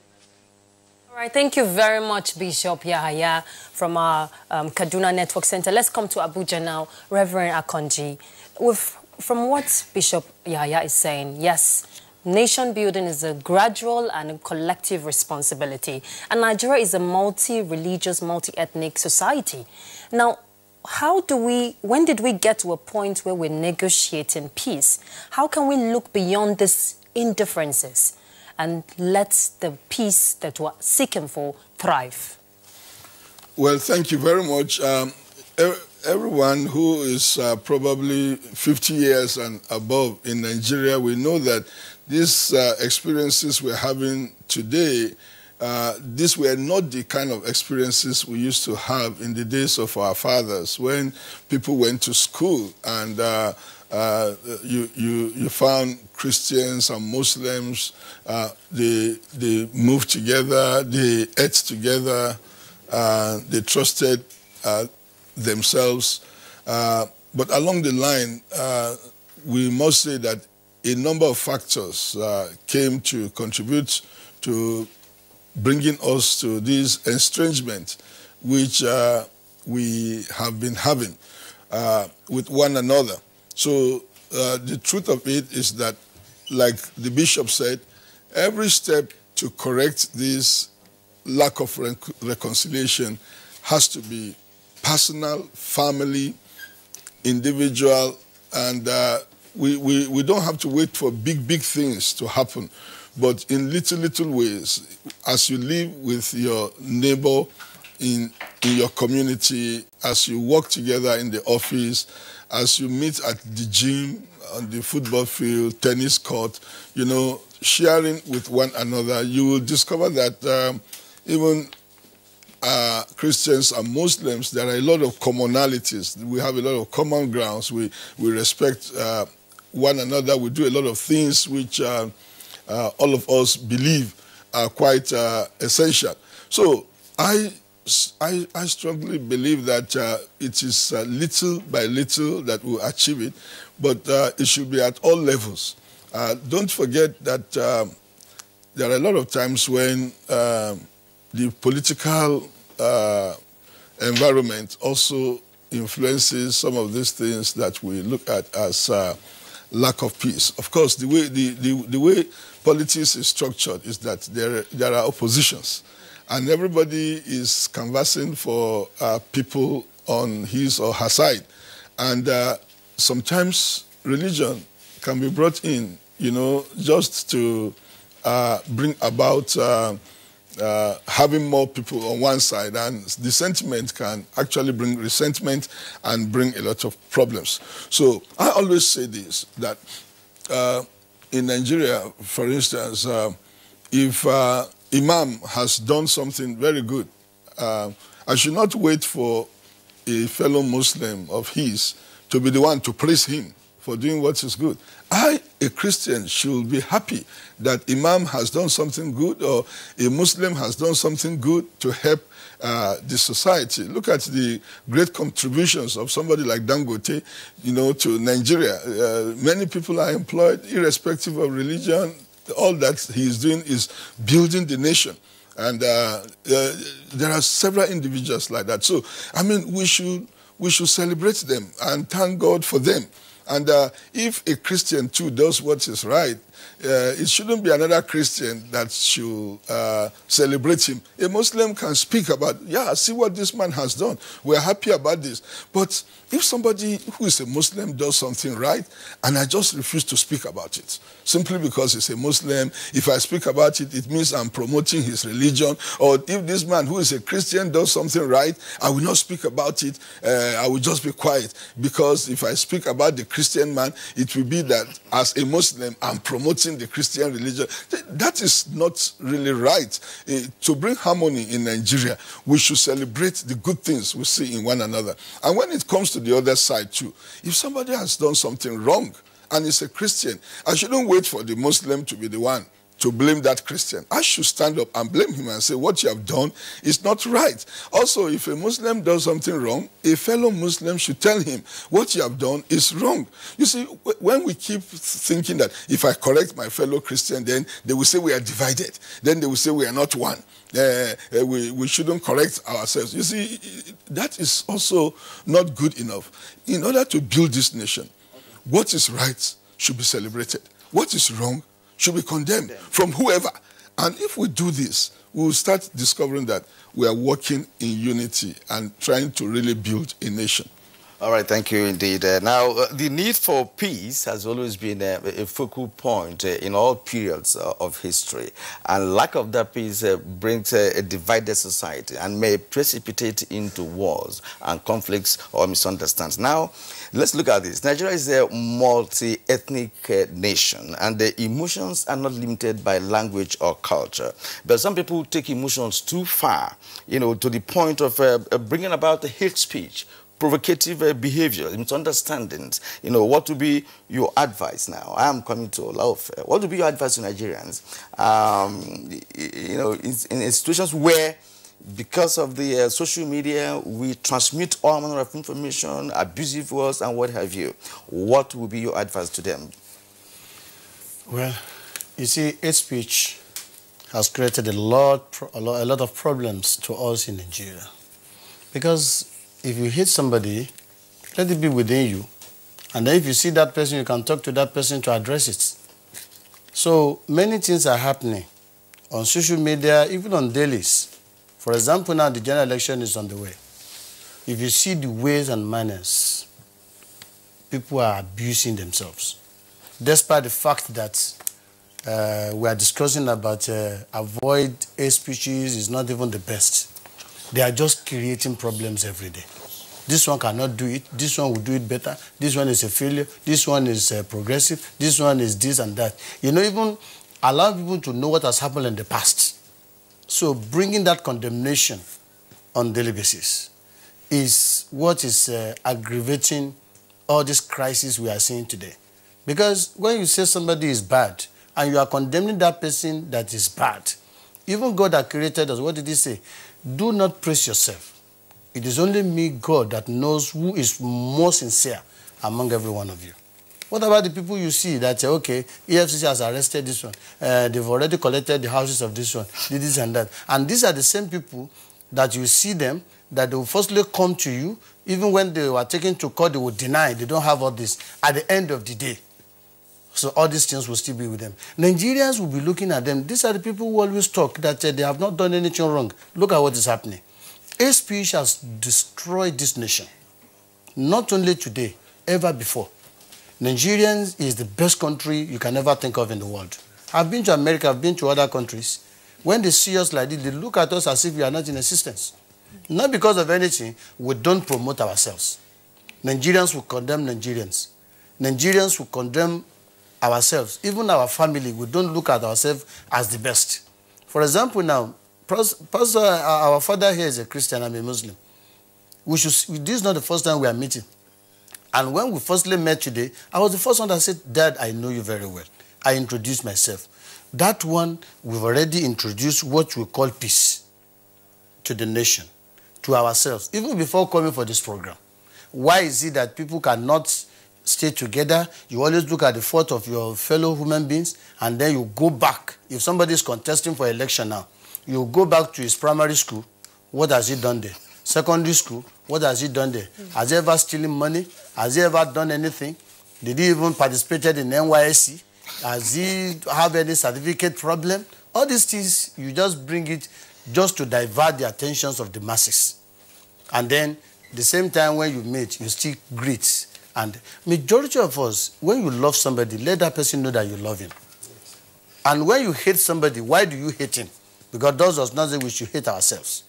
All right, thank you very much, Bishop Yahaya from our Kaduna Network Center. Let's come to Abuja now. Reverend Akonji, from what Bishop Yahaya is saying, yes, nation building is a gradual and a collective responsibility. And Nigeria is a multi-religious, multi-ethnic society. Now, when did we get to a point where we're negotiating peace? How can we look beyond these indifferences and let the peace that we're seeking for thrive? Well, thank you very much. Everyone who is probably 50 years and above in Nigeria, we know that these experiences we're having today, these were not the kind of experiences we used to have in the days of our fathers when people went to school and you found Christians and Muslims, they moved together, they ate together, they trusted themselves. But along the line, we must say that a number of factors came to contribute to bringing us to this estrangement which we have been having with one another. So the truth of it is that, like the bishop said, every step to correct this lack of reconciliation has to be personal, family, individual, and we don't have to wait for big things to happen. But in little ways, as you live with your neighbor in your community, as you work together in the office, as you meet at the gym, on the football field, tennis court, you know, sharing with one another, you will discover that even Christians and Muslims, there are a lot of commonalities. We have a lot of common grounds. We respect one another. We do a lot of things which all of us believe. are quite essential. So I strongly believe that it is little by little that we'll achieve it, but it should be at all levels. Don't forget that there are a lot of times when the political environment also influences some of these things that we look at as lack of peace. Of course, the way politics is structured is that there are oppositions, and everybody is canvassing for people on his or her side. And sometimes religion can be brought in, you know, just to bring about having more people on one side, and the sentiment can actually bring resentment and bring a lot of problems. So I always say this, that in Nigeria, for instance, if Imam has done something very good, I should not wait for a fellow Muslim of his to be the one to praise him for doing what is good. I, a Christian, should be happy that Imam has done something good, or a Muslim has done something good to help the society. Look at the great contributions of somebody like Dangote, you know, to Nigeria. Many people are employed, irrespective of religion. All that he is doing is building the nation. And there are several individuals like that. So, I mean, we should celebrate them and thank God for them. And if a Christian too does what is right, it shouldn't be another Christian that should celebrate him. A Muslim can speak about, yeah, see what this man has done. We're happy about this. But if somebody who is a Muslim does something right, and I just refuse to speak about it, simply because he's a Muslim, if I speak about it, it means I'm promoting his religion. Or if this man who is a Christian does something right, I will not speak about it. I will just be quiet. Because if I speak about the Christian man, it will be that as a Muslim, I'm promoting the Christian religion. That is not really right. To bring harmony in Nigeria, we should celebrate the good things we see in one another. And when it comes to the other side too, if somebody has done something wrong and is a Christian, I shouldn't wait for the Muslim to be the one to blame that Christian. I should stand up and blame him and say, what you have done is not right. Also, if a Muslim does something wrong, a fellow Muslim should tell him, what you have done is wrong. You see, when we keep thinking that if I correct my fellow Christian, then they will say we are divided. Then they will say we are not one. We shouldn't correct ourselves. You see, that is also not good enough. In order to build this nation, what is right should be celebrated. What is wrong should be condemned from whoever. And if we do this, we will start discovering that we are working in unity and trying to really build a nation. All right, thank you indeed. Now, the need for peace has always been a focal point in all periods of history. And lack of that peace brings a divided society and may precipitate into wars and conflicts or misunderstandings. Now, let's look at this. Nigeria is a multi-ethnic nation, and the emotions are not limited by language or culture. But some people take emotions too far, you know, to the point of bringing about hate speech, provocative behavior, misunderstandings. You know, what would be your advice now? I am coming to Olaofe. What would be your advice to Nigerians? You know, in situations where, because of the social media, we transmit all manner of information, abusive words, and what have you. What would be your advice to them? Well, you see, hate speech has created a lot of problems to us in Nigeria. Because if you hate somebody, let it be within you. And then if you see that person, you can talk to that person to address it. So many things are happening on social media, even on dailies. For example, now the general election is on the way. If you see the ways and manners, people are abusing themselves. Despite the fact that we are discussing about avoid hate speeches is not even the best. They are just creating problems every day. This one cannot do it. This one will do it better. This one is a failure. This one is progressive. This one is this and that. You know, even allow people to know what has happened in the past. So bringing that condemnation on a daily basis is what is aggravating all this crisis we are seeing today. Because when you say somebody is bad and you are condemning that person that is bad, Even God that created us, what did he say? Do not praise yourself. It is only me, God, that knows who is more sincere among every one of you. What about the people you see that say, okay, EFCC has arrested this one, they've already collected the houses of this one, did this and that. And these are the same people that you see them, that they will firstly come to you, even when they were taken to court, they will deny, they don't have all this. At the end of the day, so all these things will still be with them. Nigerians will be looking at them. These are the people who always talk that they have not done anything wrong. Look at what is happening. Hate speech has destroyed this nation. Not only today, ever before. Nigerians is the best country you can ever think of in the world. I've been to America, I've been to other countries. When they see us like this, they look at us as if we are not in existence. Not because of anything, we don't promote ourselves. Nigerians will condemn Nigerians. Nigerians will condemn ourselves. Even our family, we don't look at ourselves as the best. For example now, Pastor, our father here is a Christian, I'm a Muslim. This is not the first time we are meeting. And when we firstly met today, I was the first one that said, Dad, I know you very well. I introduced myself. That one, we've already introduced what we call peace to the nation, to ourselves, even before coming for this program. Why is it that people cannot stay together? You always look at the fault of your fellow human beings, and then you go back. If somebody is contesting for election now, you go back to his primary school. What has he done there? Secondary school, what has he done there? Has he ever stolen money? Has he ever done anything? Did he even participate in NYSC? Has he have any certificate problem? All these things, you just bring it just to divert the attentions of the masses. And then, the same time when you meet, you still greet. And majority of us, when you love somebody, let that person know that you love him. And when you hate somebody, why do you hate him? Because that does not say we should hate ourselves.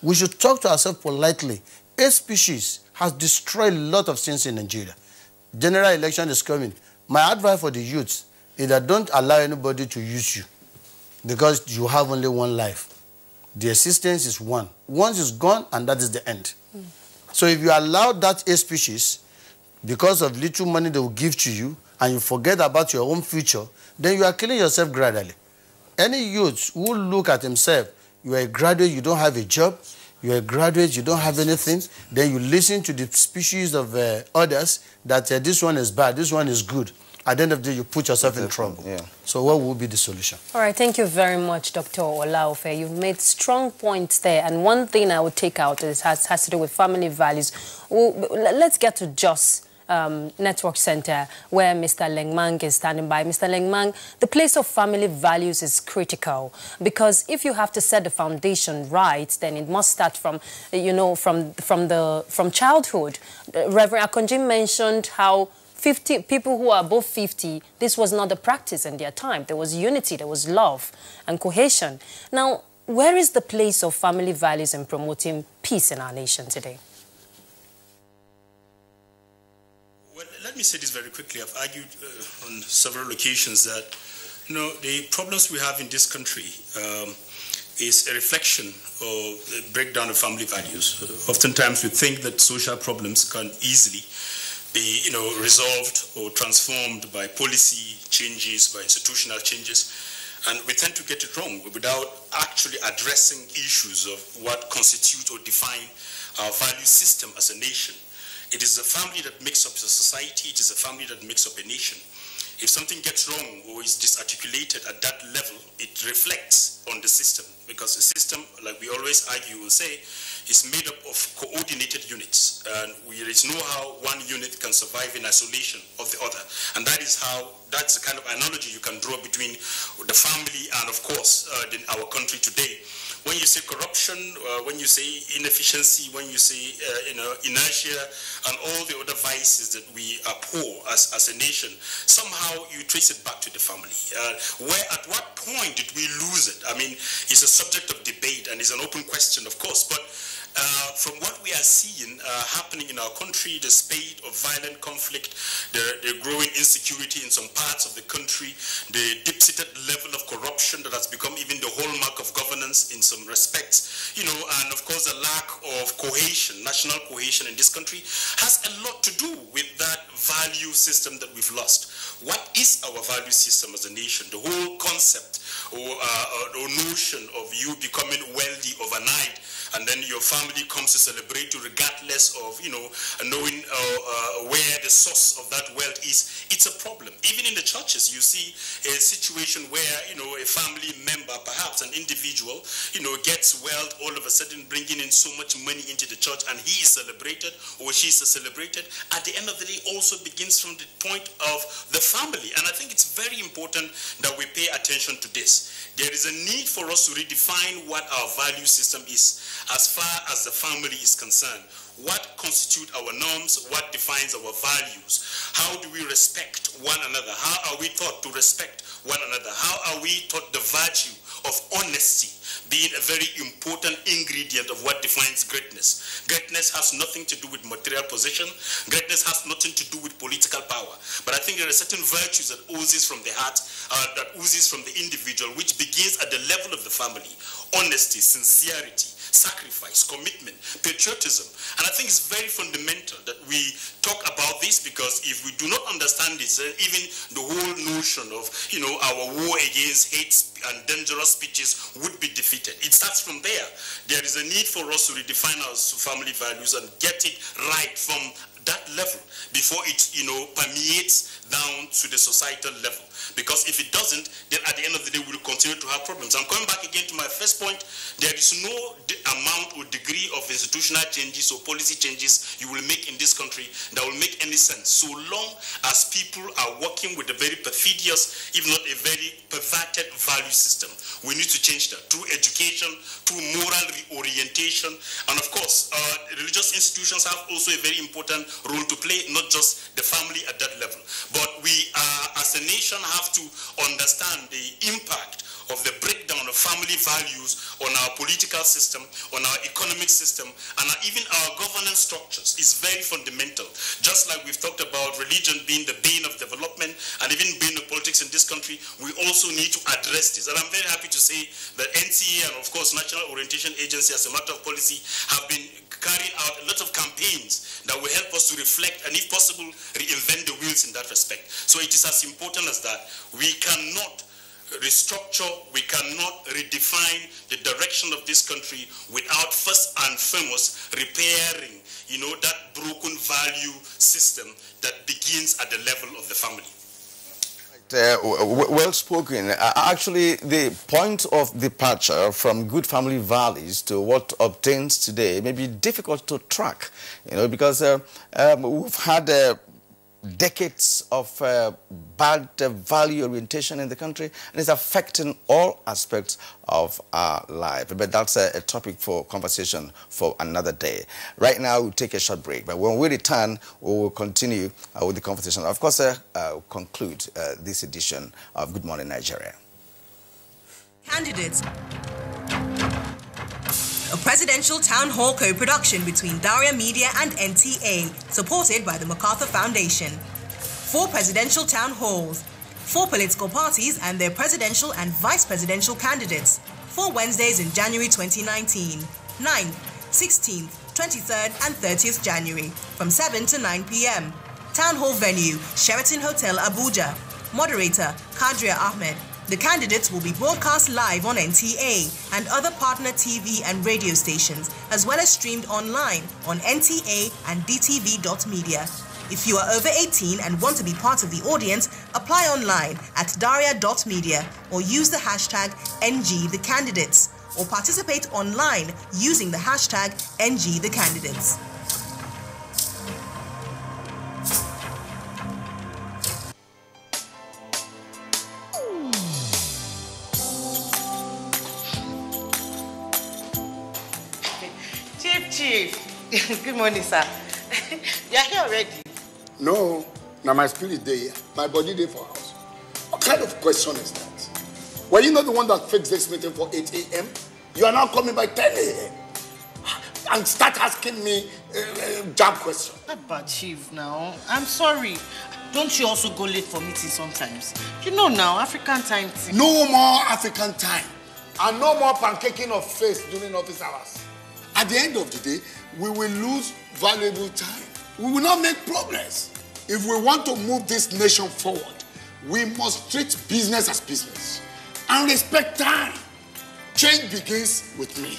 We should talk to ourselves politely. Hate species has destroyed a lot of things in Nigeria. General election is coming. My advice for the youth is that don't allow anybody to use you, because you have only one life. The existence is one. Once it's gone, and that is the end. So if you allow that hate species, because of little money they will give to you, and you forget about your own future, then you are killing yourself gradually. Any youth who look at himself, you are a graduate, you don't have a job, you are a graduate, you don't have anything, then you listen to the species of others that this one is bad, this one is good. At the end of the day, you put yourself in trouble. Yeah. So what will be the solution? All right, thank you very much, Dr. Olaofe. You've made strong points there. And one thing I would take out is has to do with family values. Let's get to Jos Network Center, where Mr. Lengmang is standing by. Mr. Lengmang, the place of family values is critical, because if you have to set the foundation right, then it must start from, from childhood. Reverend Akonji mentioned how 50 people who are above 50, this was not the practice in their time. There was unity, there was love and cohesion. Now, where is the place of family values in promoting peace in our nation today? Well, let me say this very quickly. I've argued on several occasions that, the problems we have in this country is a reflection of the breakdown of family values. Oftentimes we think that social problems can easily be, resolved or transformed by policy changes, by institutional changes. And we tend to get it wrong without actually addressing issues of what constitute or define our value system as a nation. It is the family that makes up the society. It is the family that makes up a nation. If something gets wrong or is disarticulated at that level, it reflects on the system, because the system, like we always argue, will say, is made up of coordinated units, and there is no how one unit can survive in isolation of the other. And that's the kind of analogy you can draw between the family and, of course, our country today. When you say corruption, when you say inefficiency, when you say inertia, and all the other vices that we abhor as a nation, somehow you trace it back to the family. At what point did we lose it? I mean, it's a subject of debate and it's an open question, of course, but from what we are seeing happening in our country, the spate of violent conflict, the growing insecurity in some parts of the country, the deep-seated level of corruption that has become even the hallmark of governance in some respects, and of course the lack of cohesion, national cohesion in this country, has a lot to do with that value system that we've lost. what is our value system as a nation? The whole concept or notion of you becoming wealthy overnight, and then your family comes to celebrate you regardless of, knowing where the source of that wealth is. It's a problem. Even in the churches, you see a situation where, a family member, perhaps an individual, gets wealth all of a sudden, bringing in so much money into the church, and he is celebrated or she is celebrated. At the end of the day, also begins from the point of the family. And I think it's very important that we pay attention to this. There is a need for us to redefine what our value system is as far as the family is concerned. What constitutes our norms? What defines our values? How do we respect one another? How are we taught to respect one another? How are we taught the virtue of honesty being a very important ingredient of what defines greatness? Greatness has nothing to do with material possession. Greatness has nothing to do with political power. But I think there are certain virtues that oozes from the heart, that oozes from the individual, which begins at the level of the family. Honesty, sincerity, sacrifice, commitment, patriotism. And I think it's very fundamental that we talk about this, because if we do not understand this, even the whole notion of, our war against hate and dangerous speeches would be defeated. It starts from there. There is a need for us to redefine our family values and get it right from that level before it, permeates down to the societal level. Because if it doesn't, then at the end of the day, we'll continue to have problems. I'm coming back again to my first point. There is no amount or degree of institutional changes or policy changes you will make in this country that will make any sense, so long as people are working with a very perfidious, if not a very perverted value system. We need to change that through education, through moral reorientation, and of course, religious institutions have also a very important role to play, not just the family at that level. But we, as a nation, have to understand the impact of the breakdown of family values on our political system, on our economic system, and even our governance structures is very fundamental. Just like we've talked about religion being the bane of development and even bane of politics in this country, we also need to address this. And I'm very happy to say that NTA and of course National Orientation Agency, as a matter of policy, have been carrying out a lot of campaigns that will help us to reflect and, if possible, reinvent the wheels in that respect. So it is as important as that. We cannot restructure, we cannot redefine the direction of this country without first and foremost repairing, that broken value system that begins at the level of the family. Well spoken. Actually, the point of departure from good family values to what obtains today may be difficult to track, because we've had decades of bad value orientation in the country, and it's affecting all aspects of our life. But that's a topic for conversation for another day. Right now, we'll take a short break, but when we return, we will continue with the conversation. Of course, conclude this edition of Good Morning Nigeria. Candidates. A presidential town hall co-production between Daria Media and NTA, supported by the MacArthur Foundation. 4 presidential town halls, 4 political parties and their presidential and vice presidential candidates. 4 Wednesdays in January 2019, 9th, 16th, 23rd and 30th January, from 7 to 9 p.m. Town hall venue, Sheraton Hotel, Abuja. Moderator, Kadria Ahmed. The candidates will be broadcast live on NTA and other partner TV and radio stations, as well as streamed online on NTA and DTV.media. If you are over 18 and want to be part of the audience, apply online at daria.media or use the hashtag NGTheCandidates, or participate online using the hashtag NGTheCandidates. Chief. Good morning, sir. You are here already? No. Now my spirit day, my body day for house. What kind of question is that? Were you not the one that fixed this meeting for 8 a.m.? You are now coming by 10 a.m. and start asking me job questions. But Chief, now, I'm sorry. Don't you also go late for meetings sometimes? You know now, African time. No more African time. And no more pancaking of face during office hours. At the end of the day, we will lose valuable time. We will not make progress. If we want to move this nation forward, We must treat business as business and respect time. Change begins with me.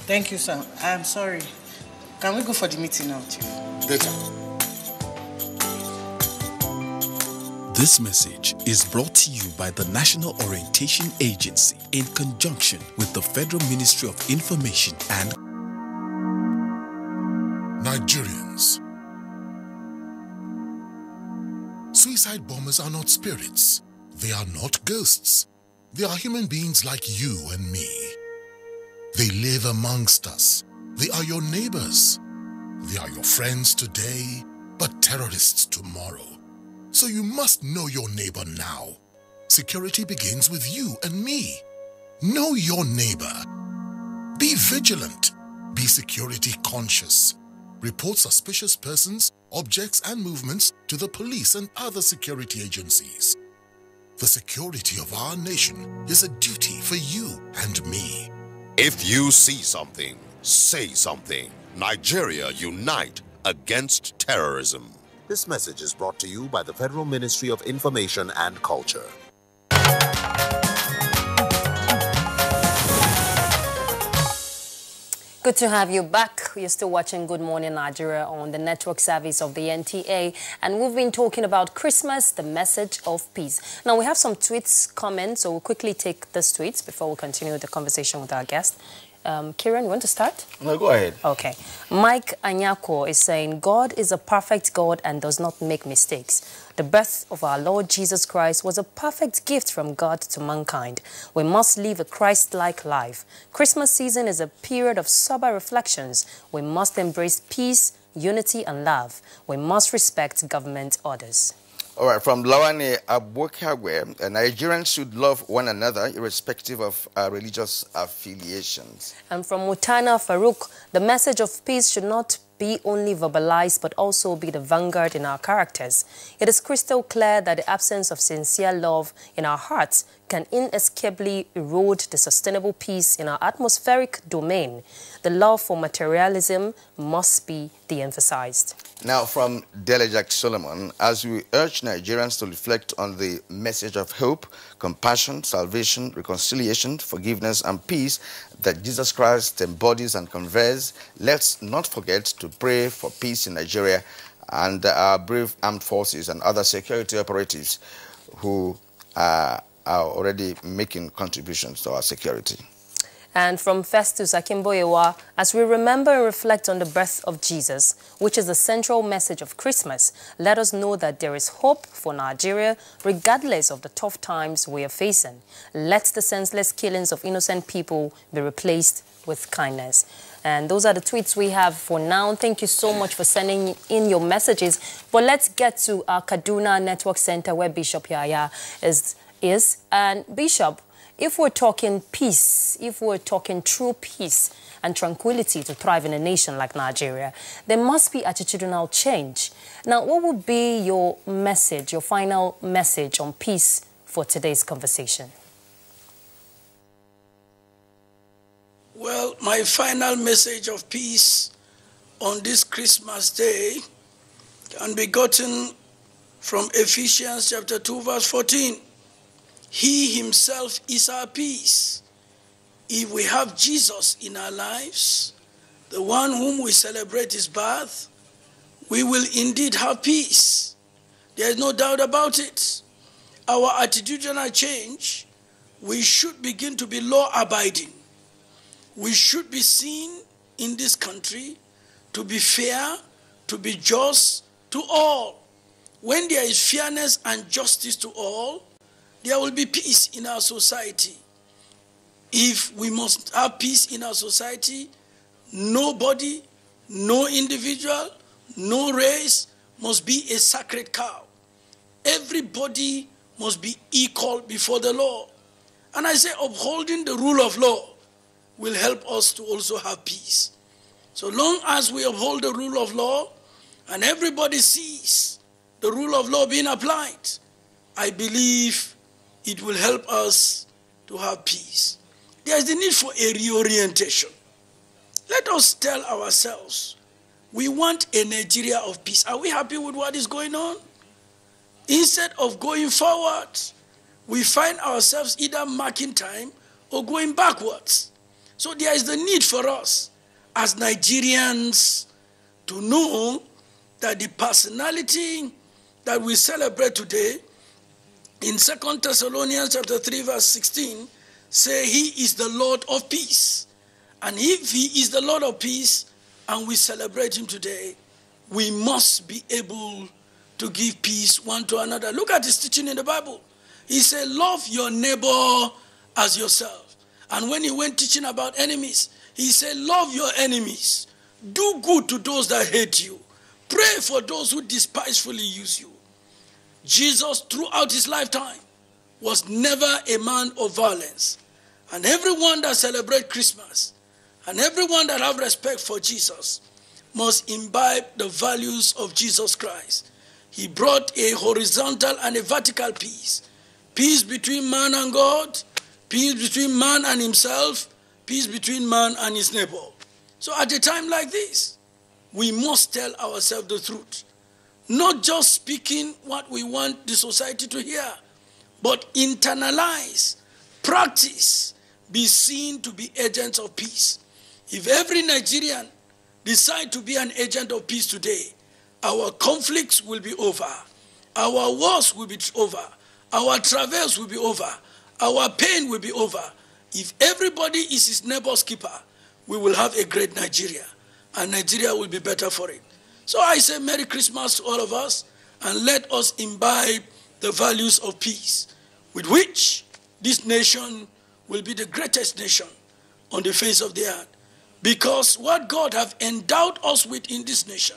Thank you, sir. I'm sorry. Can we go for the meeting now, Chief? Later. This message is brought to you by the National Orientation Agency in conjunction with the Federal Ministry of Information and Nigerians. Suicide bombers are not spirits. They are not ghosts. They are human beings like you and me. They live amongst us. They are your neighbors. They are your friends today, but terrorists tomorrow. So you must know your neighbor now. Security begins with you and me. Know your neighbor. Be vigilant. Be security conscious. Report suspicious persons, objects, and movements to the police and other security agencies. The security of our nation is a duty for you and me. If you see something, say something. Nigeria, unite against terrorism. This message is brought to you by the Federal Ministry of Information and Culture. Good to have you back. You're still watching Good Morning Nigeria on the network service of the NTA. And we've been talking about Christmas, the message of peace. Now, we have some tweets coming, so we'll quickly take these tweets before we continue the conversation with our guest. Kieran, you want to start? No, go ahead. Okay. Mike Anyako is saying, God is a perfect God and does not make mistakes. The birth of our Lord Jesus Christ was a perfect gift from God to mankind. We must live a Christ-like life. Christmas season is a period of sober reflections. We must embrace peace, unity, and love. We must respect government orders. All right, from Lawane Abokagwe, Nigerians should love one another irrespective of religious affiliations. And from Mutana Farouk, the message of peace should not be only verbalized but also be the vanguard in our characters. It is crystal clear that the absence of sincere love in our hearts can inescapably erode the sustainable peace in our atmospheric domain. The love for materialism must be de-emphasized. Now, from Delejak Solomon, as we urge Nigerians to reflect on the message of hope, compassion, salvation, reconciliation, forgiveness, and peace that Jesus Christ embodies and conveys, let's not forget to pray for peace in Nigeria and our brave armed forces and other security operatives who are already making contributions to our security. And from Festus Akimboyewa, as we remember and reflect on the birth of Jesus, which is the central message of Christmas, let us know that there is hope for Nigeria, regardless of the tough times we are facing. Let the senseless killings of innocent people be replaced with kindness. And those are the tweets we have for now. Thank you so much for sending in your messages. But let's get to our Kaduna Network Center where Bishop Yaya is. And Bishop, if we're talking peace, if we're talking true peace and tranquility to thrive in a nation like Nigeria, there must be attitudinal change. Now, what would be your message, your final message on peace for today's conversation? Well, my final message of peace on this Christmas day can be gotten from Ephesians chapter 2, verse 14. He himself is our peace. If we have Jesus in our lives, the one whom we celebrate his birth, we will indeed have peace. There is no doubt about it. Our attitudinal change, we should begin to be law-abiding. We should be seen in this country to be fair, to be just to all. When there is fairness and justice to all, there will be peace in our society. If we must have peace in our society, nobody, no individual, no race must be a sacred cow. Everybody must be equal before the law. And I say upholding the rule of law will help us to also have peace. So long as we uphold the rule of law and everybody sees the rule of law being applied, I believe it will help us to have peace. There is the need for a reorientation. Let us tell ourselves, we want a Nigeria of peace. Are we happy with what is going on? Instead of going forward, we find ourselves either marking time or going backwards. So there is the need for us as Nigerians to know that the personality that we celebrate today in 2 Thessalonians chapter 3 verse 16 say he is the Lord of peace. And if he is the Lord of peace and we celebrate him today, we must be able to give peace one to another. Look at his teaching in the Bible. He said, love your neighbor as yourself. And when he went teaching about enemies, he said, love your enemies. Do good to those that hate you. Pray for those who despisefully use you. Jesus, throughout his lifetime, was never a man of violence. And everyone that celebrates Christmas and everyone that have respect for Jesus must imbibe the values of Jesus Christ. He brought a horizontal and a vertical peace. Peace between man and God, peace between man and himself, peace between man and his neighbor. So at a time like this, we must tell ourselves the truth. Not just speaking what we want the society to hear, but internalize, practice, be seen to be agents of peace. If every Nigerian decide to be an agent of peace today, our conflicts will be over, our wars will be over, our travails will be over, our pain will be over. If everybody is his neighbor's keeper, we will have a great Nigeria, and Nigeria will be better for it. So I say Merry Christmas to all of us, and let us imbibe the values of peace, with which this nation will be the greatest nation on the face of the earth. Because what God have endowed us with in this nation,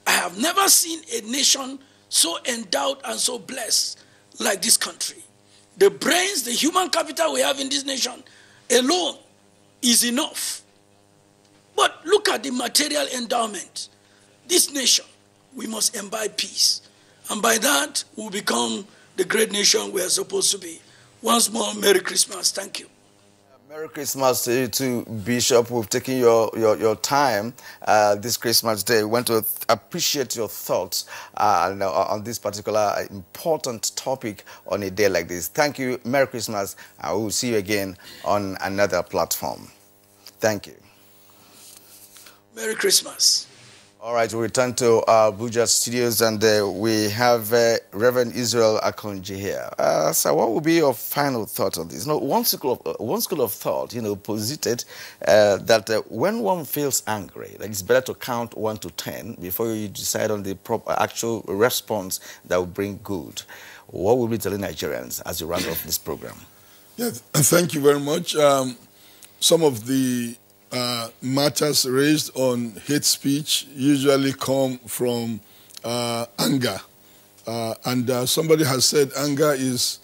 I have never seen a nation so endowed and so blessed like this country. The brains, the human capital we have in this nation alone is enough. But look at the material endowment. This nation, we must imbibe peace. And by that, we'll become the great nation we are supposed to be. Once more, Merry Christmas. Thank you. Merry Christmas to you too, Bishop. We've taken your time this Christmas Day. We want to appreciate your thoughts on this particular important topic on a day like this. Thank you. Merry Christmas. I will see you again on another platform. Thank you. Merry Christmas. All right, we return to our Abuja studios, and we have Reverend Israel Akonji here. So what would be your final thought on this? One school of thought, posited that when one feels angry, that it's better to count 1 to 10 before you decide on the proper actual response that will bring good. What will be telling Nigerians as you round off this program? Yes, thank you very much. Some of the matters raised on hate speech usually come from anger. And somebody has said anger is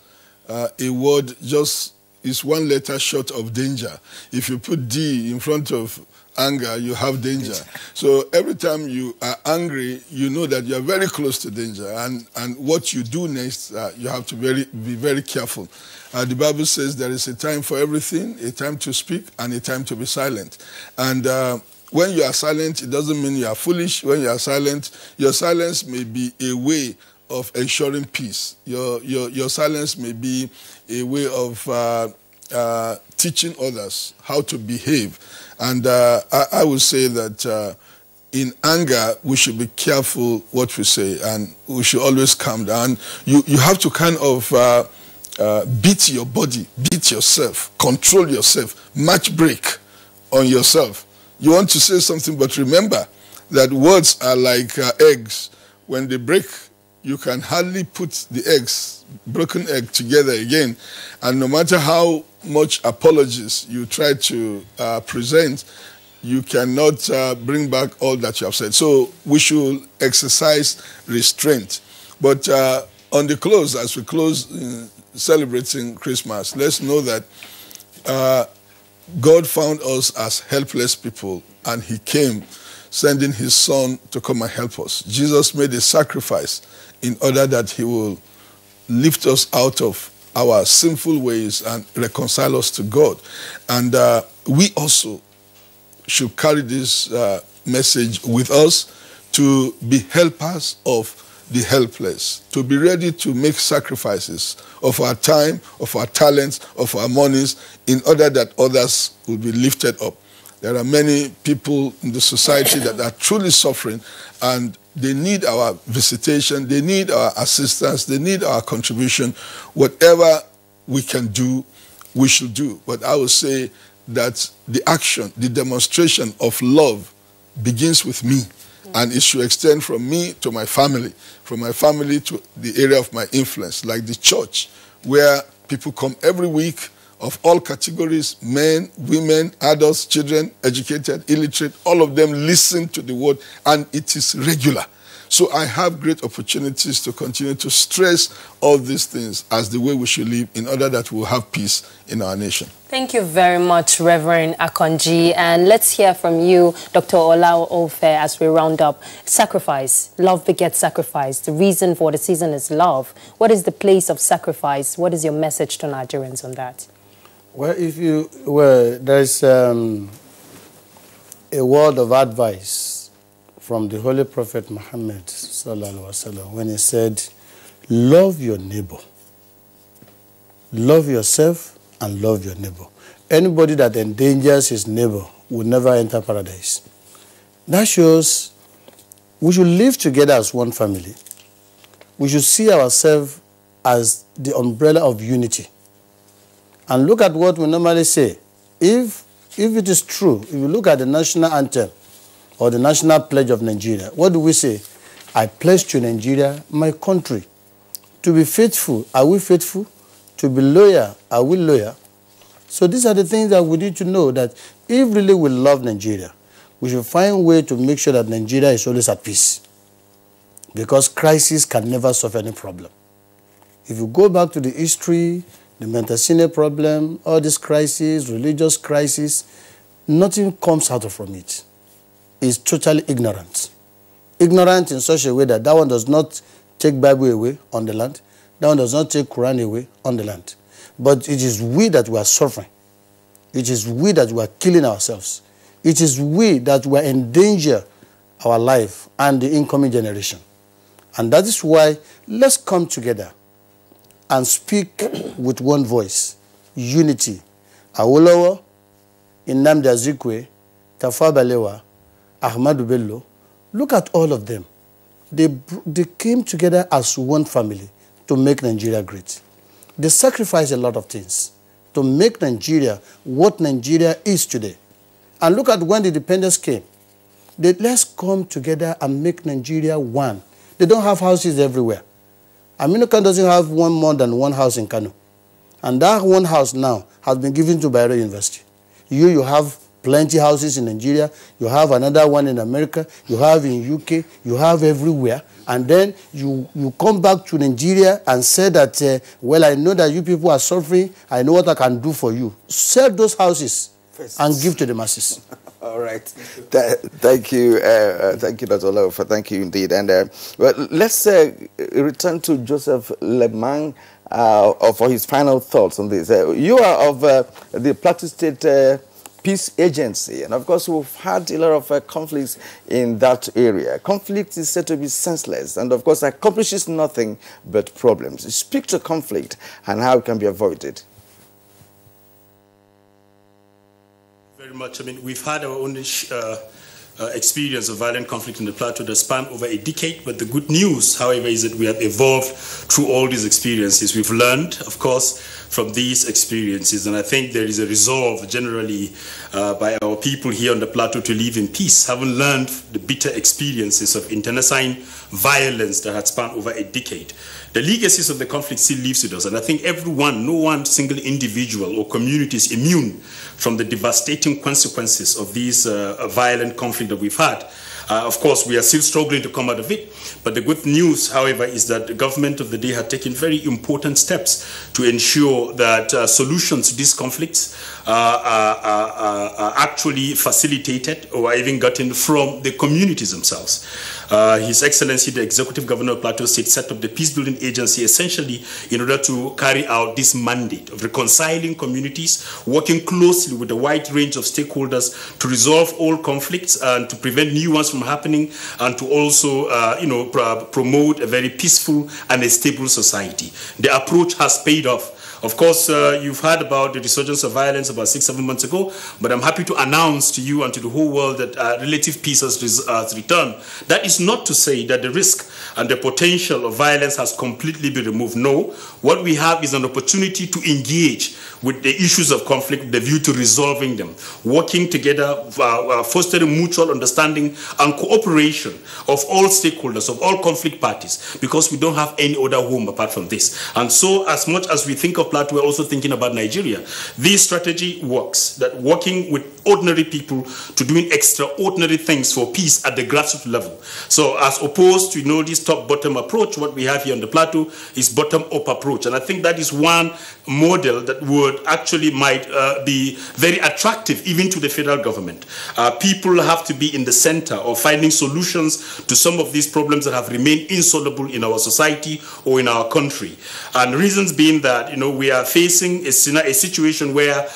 a word is one letter short of danger. If you put D in front of anger, you have danger. So every time you are angry, you know that you are very close to danger. And what you do next, you have to be very careful. The Bible says there is a time for everything, a time to speak and a time to be silent. And when you are silent, it doesn't mean you are foolish. When you are silent, your silence may be a way of ensuring peace. Your silence may be a way of teaching others how to behave. And I would say that in anger, we should be careful what we say, and we should always calm down. You have to kind of beat your body, beat yourself, control yourself, match break on yourself. You want to say something, but remember that words are like eggs. When they break, you can hardly put the eggs, broken egg, together again. And no matter how much apologies you try to present, you cannot bring back all that you have said. So we should exercise restraint. But on the close, as we close celebrating Christmas, let's know that God found us as helpless people, and he came sending his son to come and help us. Jesus made a sacrifice in order that he will lift us out of our sinful ways and reconcile us to God. And we also should carry this message with us to be helpers of the helpless, to be ready to make sacrifices of our time, of our talents, of our monies, in order that others will be lifted up. There are many people in the society that are truly suffering, and they need our visitation, they need our assistance, they need our contribution. Whatever we can do, we should do. But I would say that the action, the demonstration of love begins with me. And it should extend from me to my family, from my family to the area of my influence, like the church, where people come every week of all categories, men, women, adults, children, educated, illiterate, all of them listen to the word, and it is regular. So I have great opportunities to continue to stress all these things as the way we should live in order that we'll have peace in our nation. Thank you very much, Reverend Akonji. And let's hear from you, Dr. Olao Ofe, as we round up. Sacrifice. Love begets sacrifice. The reason for the season is love. What is the place of sacrifice? What is your message to Nigerians on that? Well, there's a word of advice from the Holy Prophet Muhammad sallallahu alaihi wasallam when he said, "Love your neighbor, love yourself, and love your neighbor." Anybody that endangers his neighbor will never enter paradise. That shows we should live together as one family. We should see ourselves as the umbrella of unity. And look at what we normally say. If it is true, if you look at the national anthem or the national pledge of Nigeria, what do we say? I pledge to Nigeria, my country. To be faithful, are we faithful? To be loyal, are we loyal? So these are the things that we need to know, that if really we love Nigeria, we should find a way to make sure that Nigeria is always at peace. Because crisis can never solve any problem. If you go back to the history, the Mentasine problem, all this crisis, religious crisis, nothing comes out from it. It's totally ignorant. Ignorant in such a way that one does not take Bible away on the land, that one does not take Quran away on the land. But it is we that we are suffering. It is we that we are killing ourselves. It is we that we are endanger our life and the incoming generation. And that is why let's come together and speak with one voice. Unity. Awolowo, Nnamdi Azikiwe, Tafawa Balewa, Ahmadu Bello. Look at all of them. They came together as one family to make Nigeria great. They sacrificed a lot of things to make Nigeria what Nigeria is today. And look at when the independence came. Let's come together and make Nigeria one. They don't have houses everywhere. Aminu Kano doesn't have more than one house in Kano. And that one house now has been given to Bayero University. You have plenty houses in Nigeria. You have another one in America. You have in UK. You have everywhere. And then you come back to Nigeria and say that, well, I know that you people are suffering. I know what I can do for you. Sell those houses and give to the masses. All right. Thank you. Thank you, Dr. Olao. Thank you indeed. And well, let's return to Joseph Lemang for his final thoughts on this. You are of the Plateau State Peace Agency, and of course we've had a lot of conflicts in that area. Conflict is said to be senseless and of course accomplishes nothing but problems. Speak to conflict and how it can be avoided. Very much. I mean, we've had our own experience of violent conflict in the plateau that spanned over a decade, but the good news, however, is that we have evolved through all these experiences. We've learned, of course, from these experiences, and I think there is a resolve generally by our people here on the plateau to live in peace, having learned the bitter experiences of internecine violence that had spanned over a decade. The legacies of the conflict still lives with us, and I think everyone, no one single individual or community is immune from the devastating consequences of these violent conflict that we've had. Of course, we are still struggling to come out of it, but the good news, however, is that the government of the day had taken very important steps to ensure that solutions to these conflicts are actually facilitated or even gotten from the communities themselves. His Excellency, the Executive Governor of Plateau State, set up the Peace Building Agency essentially in order to carry out this mandate of reconciling communities, working closely with a wide range of stakeholders to resolve all conflicts and to prevent new ones from from happening and to also, promote a very peaceful and a stable society. The approach has paid off. Of course, you've heard about the resurgence of violence about 6-7 months ago, but I'm happy to announce to you and to the whole world that relative peace has returned. That is not to say that the risk and the potential of violence has completely been removed. No, what we have is an opportunity to engage with the issues of conflict with the view to resolving them, working together, fostering mutual understanding and cooperation of all stakeholders, of all conflict parties, because we don't have any other home apart from this. And so, as much as we think of Plateau, we're also thinking about Nigeria. This strategy works, that working with ordinary people to doing extraordinary things for peace at the grassroots level. So as opposed to, this top-bottom approach, what we have here on the Plateau is bottom-up approach. And I think that is one model that would actually might be very attractive even to the federal government. People have to be in the center of finding solutions to some of these problems that have remained insoluble in our society or in our country. And reasons being that, we are facing a situation where,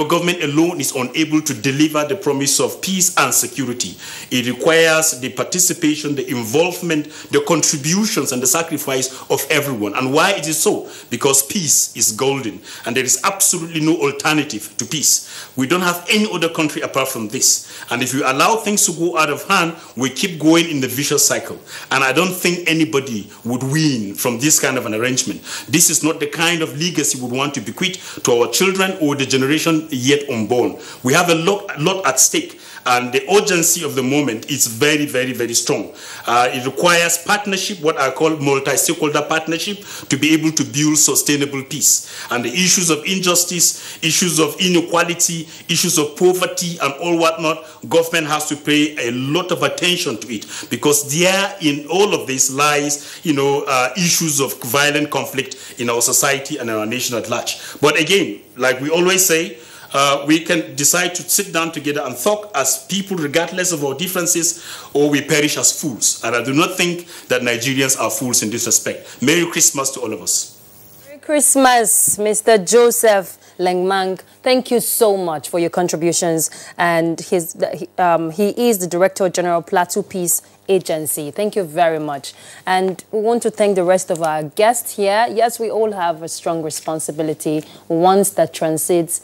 government alone is unable to deliver the promise of peace and security. It requires the participation, the involvement, the contributions, and the sacrifice of everyone. And why it is so? Because peace is golden, and there is absolutely no alternative to peace. We don't have any other country apart from this. And if you allow things to go out of hand, we keep going in the vicious cycle. And I don't think anybody would win from this kind of an arrangement. This is not the kind of legacy we would want to bequeath to our children or the generation yet unborn. We have a lot at stake, and the urgency of the moment is very, very, very strong. It requires partnership, what I call multi-stakeholder partnership, to be able to build sustainable peace. And the issues of injustice, issues of inequality, issues of poverty, and all whatnot, government has to pay a lot of attention to it, because there in all of this lies, issues of violent conflict in our society and in our nation at large. But again, like we always say, we can decide to sit down together and talk as people regardless of our differences, or we perish as fools. And I do not think that Nigerians are fools in this respect. Merry Christmas to all of us. Merry Christmas, Mr. Joseph Lengmang. Thank you so much for your contributions. And he is the Director General Plateau Peace Agency. Thank you very much. And we want to thank the rest of our guests here. Yes, we all have a strong responsibility, once that transcends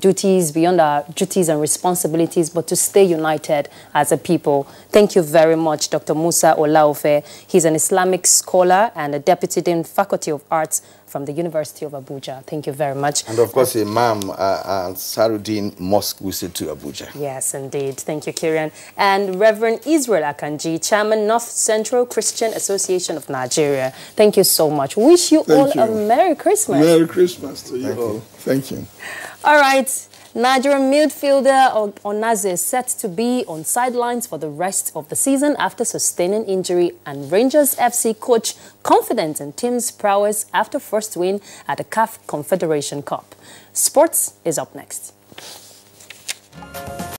duties, beyond our duties and responsibilities, but to stay united as a people. Thank you very much, Dr. Musa Olaofe. He's an Islamic scholar and a Deputy Dean Faculty of Arts from the University of Abuja. Thank you very much. And of course, Imam Saruddin Mosque visit to Abuja. Yes, indeed. Thank you, Kieran. And Reverend Israel Akanji, Chairman, North Central Christian Association of Nigeria. Thank you so much. Wish you all a Merry Christmas. Merry Christmas to you all. Thank you. All right. Nigerian midfielder Onaze is set to be on sidelines for the rest of the season after sustaining injury, and Rangers FC coach confident in team's prowess after first win at the CAF Confederation Cup. Sports is up next.